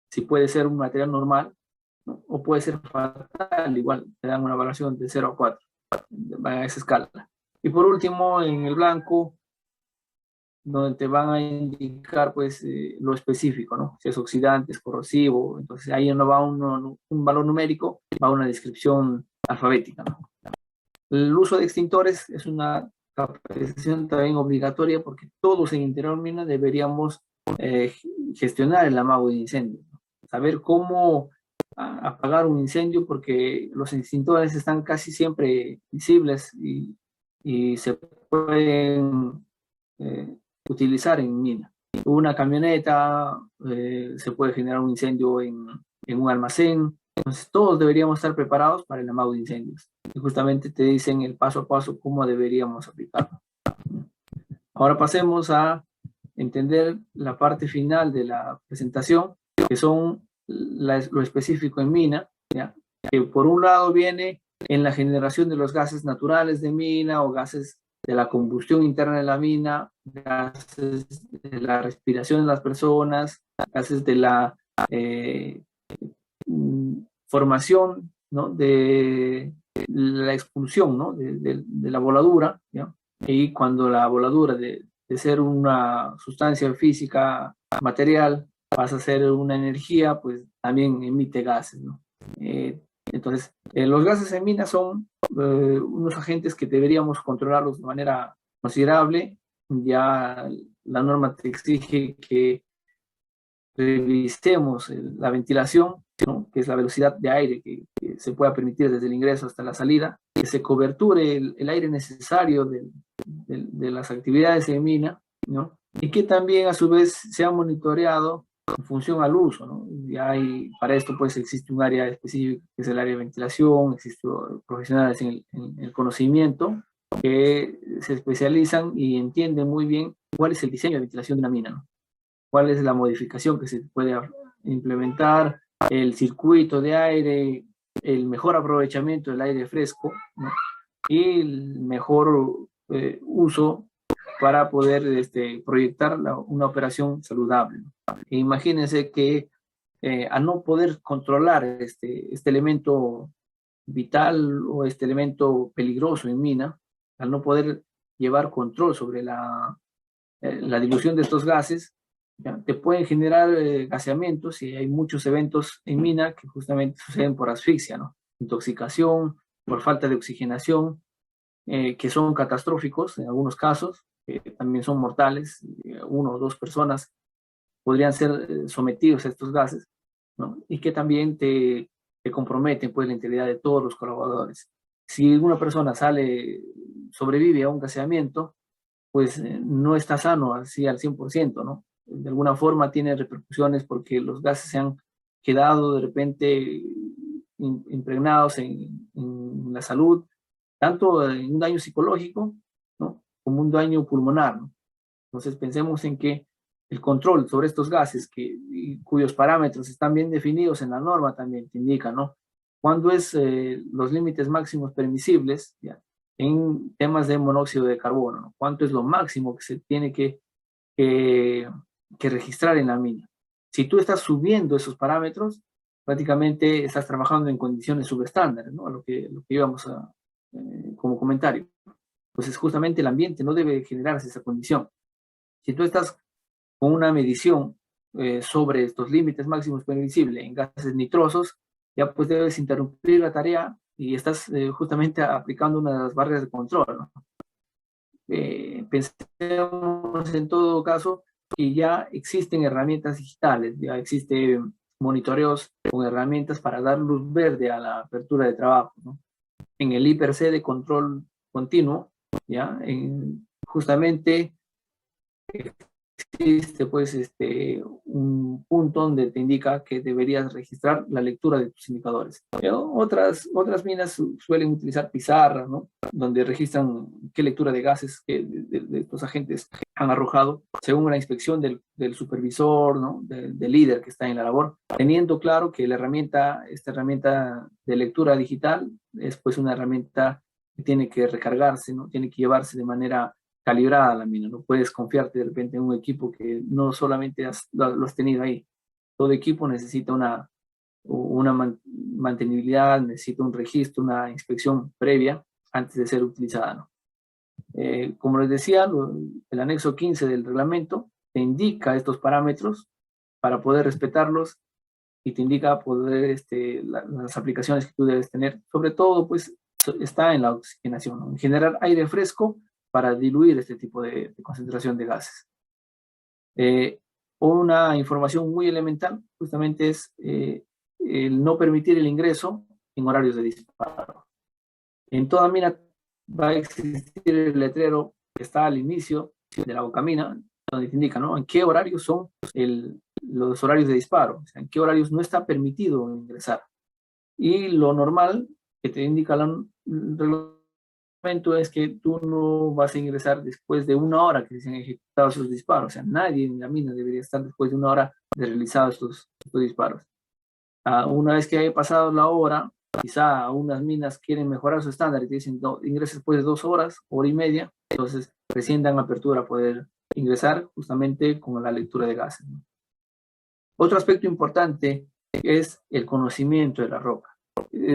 Si puede ser un material normal, ¿no? O puede ser fatal, igual te dan una valoración de 0 a 4, a esa escala. Y por último, en el blanco, donde te van a indicar pues lo específico, ¿no? Si es oxidante, es corrosivo, entonces ahí no va un valor numérico, va una descripción alfabética, ¿no? El uso de extintores es una capacitación también obligatoria porque todos en interior mina deberíamos eh, gestionar el amago de incendios, ¿no? Saber cómo apagar un incendio porque los extintores están casi siempre visibles y se pueden utilizar en mina. Una camioneta, se puede generar un incendio en un almacén, entonces todos deberíamos estar preparados para el amago de incendios. Y justamente te dicen el paso a paso cómo deberíamos aplicarlo. Ahora pasemos a entender la parte final de la presentación, que son lo específico en mina, ¿ya? Que por un lado viene en la generación de los gases naturales de mina o gases de la combustión interna de la mina, gases de la respiración de las personas, gases de la formación, ¿no? De la expulsión, ¿no? De la voladura, ¿ya? Y cuando la voladura de ser una sustancia física material pasa a ser una energía, pues también emite gases, ¿no? Entonces, los gases en minas son unos agentes que deberíamos controlarlos de manera considerable. Ya la norma te exige que revisemos la ventilación, ¿no? Que es la velocidad de aire que se pueda permitir desde el ingreso hasta la salida, que se coberture el aire necesario de las actividades en mina, ¿no? Y que también a su vez sea monitoreado en función al uso, ¿no? Y para esto pues existe un área específica que es el área de ventilación, existen profesionales en el conocimiento que se especializan y entienden muy bien cuál es el diseño de ventilación de una mina, ¿no? Cuál es la modificación que se puede implementar, el circuito de aire, el mejor aprovechamiento del aire fresco, ¿no? Y el mejor uso para poder proyectar una operación saludable, ¿no? E imagínense que a no poder controlar este elemento vital o este elemento peligroso en mina, al no poder llevar control sobre la dilución de estos gases, ¿ya? Te pueden generar gaseamientos y hay muchos eventos en mina que justamente suceden por asfixia, ¿no? Intoxicación, por falta de oxigenación, que son catastróficos en algunos casos, que también son mortales, 1 o 2 personas podrían ser sometidos a estos gases, ¿no? Y que también te comprometen pues la integridad de todos los colaboradores. Si una persona sobrevive a un gaseamiento, pues no está sano así al 100%, ¿no? De alguna forma tiene repercusiones porque los gases se han quedado de repente impregnados en la salud, tanto en un daño psicológico, ¿no? Como un daño pulmonar, ¿no? Entonces pensemos en que el control sobre estos gases, cuyos parámetros están bien definidos en la norma también te indica, ¿no? ¿Cuándo es los límites máximos permisibles, ¿ya? En temas de monóxido de carbono, ¿no? ¿Cuánto es lo máximo que se tiene que, que registrar en la mina? Si tú estás subiendo esos parámetros, prácticamente estás trabajando en condiciones subestándares, ¿no? A lo que íbamos como comentario. Entonces, justamente el ambiente no debe generarse esa condición. Si tú estás con una medición sobre estos límites máximos permisibles en gases nitrosos, ya pues debes interrumpir la tarea y estás justamente aplicando una de las barreras de control, ¿no? Pensemos en todo caso que ya existen herramientas digitales, ya existen monitoreos con herramientas para dar luz verde a la apertura de trabajo, ¿no? En el IPRC de control continuo, ya justamente existe pues un punto donde te indica que deberías registrar la lectura de tus indicadores. Pero otras minas suelen utilizar pizarras, ¿no? Donde registran qué lectura de gases que de estos agentes han arrojado según la inspección del supervisor, ¿no? Del líder que está en la labor, teniendo claro que esta herramienta de lectura digital es pues una herramienta que tiene que recargarse, ¿no? Tiene que llevarse de manera calibrada la mina. No puedes confiarte de repente en un equipo que no solamente lo has tenido ahí. Todo equipo necesita una mantenibilidad, necesita un registro, una inspección previa antes de ser utilizada, ¿no? Como les decía, el anexo 15 del reglamento te indica estos parámetros para poder respetarlos y te indica poder las aplicaciones que tú debes tener. Sobre todo, pues, está en la oxigenación, ¿no? En generar aire fresco para diluir este tipo de concentración de gases. Una información muy elemental justamente es el no permitir el ingreso en horarios de disparo. En toda mina va a existir el letrero que está al inicio de la bocamina, donde te indica, ¿no?, en qué horarios son los horarios de disparo, o sea, en qué horarios no está permitido ingresar. Y lo normal que te indica el reglamento es que tú no vas a ingresar después de 1 hora que se han ejecutado esos disparos. O sea, nadie en la mina debería estar después de 1 hora de realizar estos disparos. Una vez que haya pasado la hora, quizá unas minas quieren mejorar su estándar y te dicen, no, ingresa después de 2 horas, 1 hora y media, entonces recién dan apertura a poder ingresar justamente con la lectura de gases, ¿no? Otro aspecto importante es el conocimiento de la roca.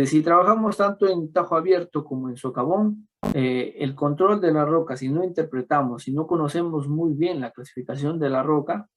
Si trabajamos tanto en tajo abierto como en socavón, el control de la roca, si no interpretamos, si no conocemos muy bien la clasificación de la roca,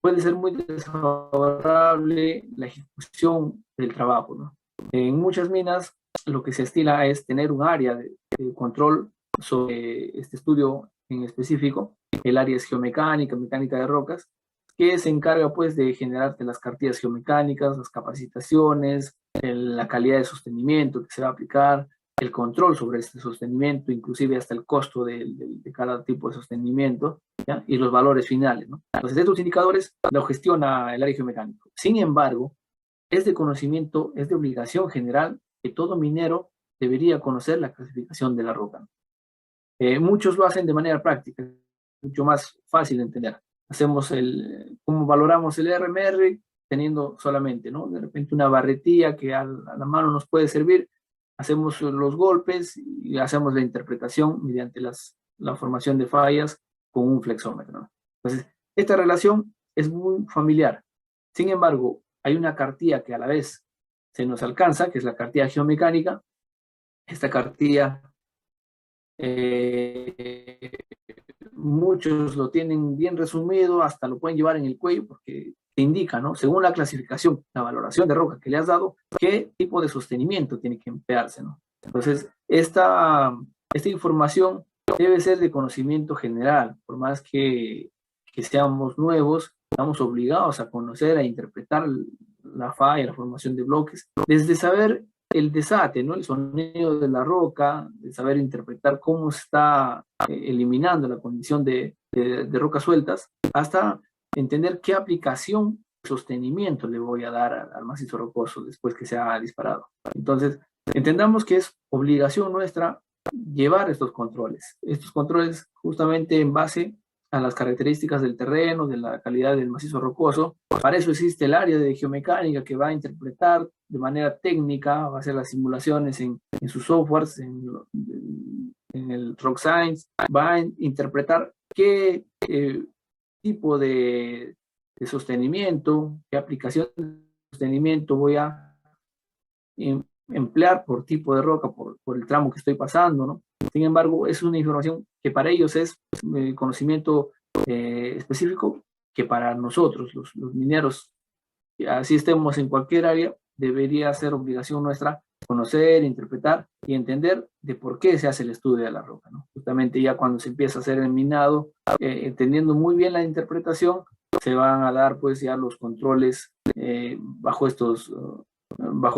puede ser muy desfavorable la ejecución del trabajo, ¿no? En muchas minas lo que se estila es tener un área de control sobre este estudio en específico. El área es geomecánica, mecánica de rocas, que se encarga pues de generarte las cartillas geomecánicas, las capacitaciones, la calidad de sostenimiento que se va a aplicar, el control sobre este sostenimiento, inclusive hasta el costo de cada tipo de sostenimiento, ¿ya? Y los valores finales, ¿no? Entonces estos indicadores los gestiona el área geomecánico. Sin embargo, es de conocimiento, es de obligación general que todo minero debería conocer la clasificación de la roca. Muchos lo hacen de manera práctica, mucho más fácil de entender. Cómo valoramos el RMR teniendo solamente, ¿no?, de repente una barretilla que a la mano nos puede servir, hacemos los golpes y hacemos la interpretación mediante la formación de fallas con un flexómetro, ¿no? Entonces, esta relación es muy familiar. Sin embargo, hay una cartilla que a la vez se nos alcanza, que es la cartilla geomecánica. Esta cartilla muchos lo tienen bien resumido, hasta lo pueden llevar en el cuello porque te indica, ¿no?, según la clasificación, la valoración de roca que le has dado, qué tipo de sostenimiento tiene que emplearse, ¿no? Entonces, esta información debe ser de conocimiento general, por más que seamos nuevos, estamos obligados a conocer, a interpretar la falla, la formación de bloques, desde saber el desate, ¿no?, el sonido de la roca, de saber interpretar cómo está eliminando la condición de rocas sueltas, hasta entender qué aplicación, sostenimiento le voy a dar al macizo rocoso después que se ha disparado. Entonces, entendamos que es obligación nuestra llevar estos controles justamente en base a las características del terreno, de la calidad del macizo rocoso. Para eso existe el área de geomecánica que va a interpretar de manera técnica, va a hacer las simulaciones en sus softwares, en el Rock Science, va a interpretar qué tipo de sostenimiento, qué aplicación de sostenimiento voy a emplear por tipo de roca, por el tramo que estoy pasando, ¿no? Sin embargo, es una información que para ellos es conocimiento específico que para nosotros, los mineros, así estemos en cualquier área, debería ser obligación nuestra conocer, interpretar y entender de por qué se hace el estudio de la roca, ¿no? Justamente ya cuando se empieza a hacer el minado, entendiendo muy bien la interpretación, se van a dar pues ya los controles bajo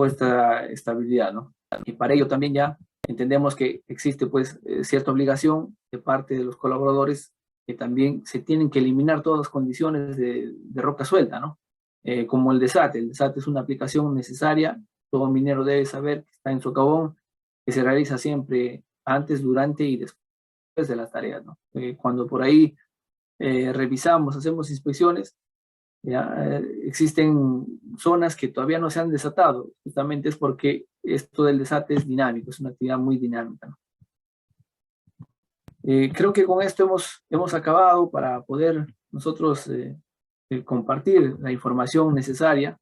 esta estabilidad, ¿no? Y para ello también ya entendemos que existe pues cierta obligación de parte de los colaboradores que también se tienen que eliminar todas las condiciones de roca suelta, ¿no? Como el desate. El desate es una aplicación necesaria, todo minero debe saber que está en socavón, que se realiza siempre antes, durante y después de las tareas, ¿no? Cuando por ahí revisamos, hacemos inspecciones, ¿ya? Existen zonas que todavía no se han desatado, justamente es porque esto del desate es dinámico, es una actividad muy dinámica, ¿no? Creo que con esto hemos acabado para poder nosotros compartir la información necesaria,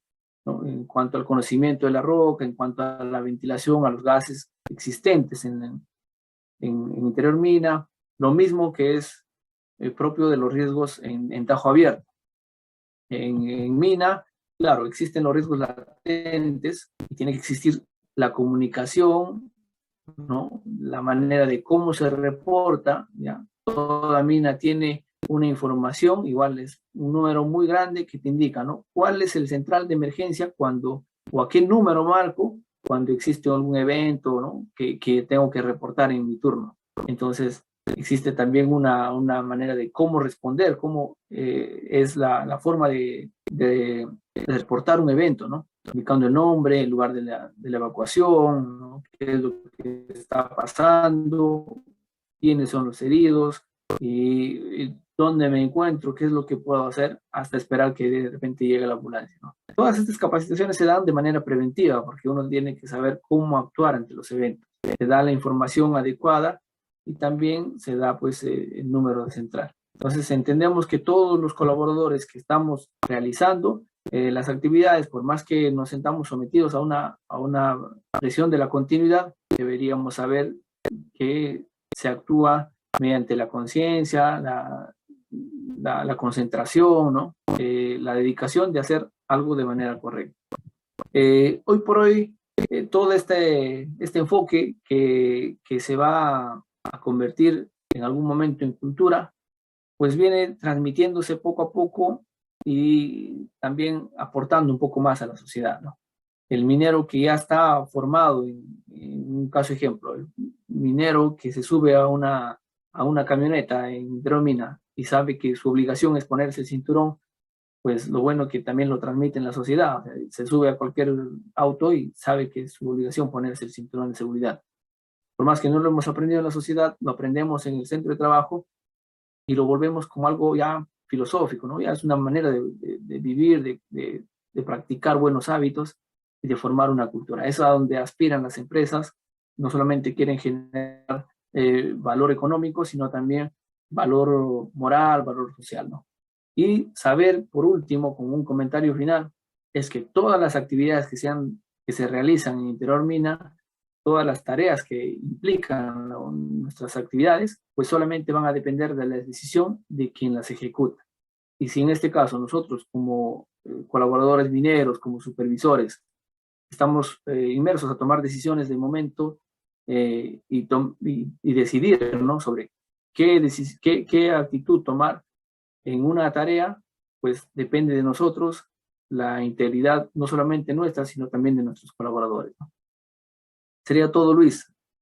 ¿no? En cuanto al conocimiento de la roca, en cuanto a la ventilación, a los gases existentes en interior mina, lo mismo que es propio de los riesgos en tajo abierto. En mina, claro, existen los riesgos latentes y tiene que existir la comunicación, ¿no? La manera de cómo se reporta, ¿ya? Toda mina tiene una información, igual es un número muy grande que te indica, ¿no? ¿Cuál es el central de emergencia cuando, o a qué número marco cuando existe algún evento, ¿no? que tengo que reportar en mi turno? Entonces, existe también una manera de cómo responder, cómo es la forma de reportar un evento, ¿no? Indicando el nombre, el lugar de la evacuación, ¿no? Qué es lo que está pasando, quiénes son los heridos y dónde me encuentro, qué es lo que puedo hacer hasta esperar que de repente llegue la ambulancia, ¿no? Todas estas capacitaciones se dan de manera preventiva porque uno tiene que saber cómo actuar ante los eventos. Se da la información adecuada y también se da pues el número de central. Entonces entendemos que todos los colaboradores que estamos realizando las actividades, por más que nos sentamos sometidos a una presión de la continuidad, deberíamos saber que se actúa mediante la conciencia, la concentración, ¿no? La dedicación de hacer algo de manera correcta. Hoy por hoy, todo este enfoque que se va a convertir en algún momento en cultura, pues viene transmitiéndose poco a poco y también aportando un poco más a la sociedad, ¿no? El minero que ya está formado, en un caso ejemplo, el minero que se sube a una camioneta en mina y sabe que su obligación es ponerse el cinturón, pues lo bueno que también lo transmite en la sociedad. O sea, se sube a cualquier auto y sabe que es su obligación ponerse el cinturón de seguridad. Por más que no lo hemos aprendido en la sociedad, lo aprendemos en el centro de trabajo y lo volvemos como algo ya filosófico, ¿no? Ya es una manera de vivir, de practicar buenos hábitos y de formar una cultura. Es a donde aspiran las empresas, no solamente quieren generar valor económico, sino también valor moral, valor social, ¿no? Y saber, por último, como un comentario final, es que todas las actividades que se realizan en Interior Mina, todas las tareas que implican nuestras actividades, pues solamente van a depender de la decisión de quien las ejecuta. Y si en este caso nosotros como colaboradores mineros, como supervisores, estamos inmersos a tomar decisiones de momento y decidir, ¿no? Sobre qué actitud tomar en una tarea, pues depende de nosotros la integridad no solamente nuestra, sino también de nuestros colaboradores, ¿no? Sería todo, Luis.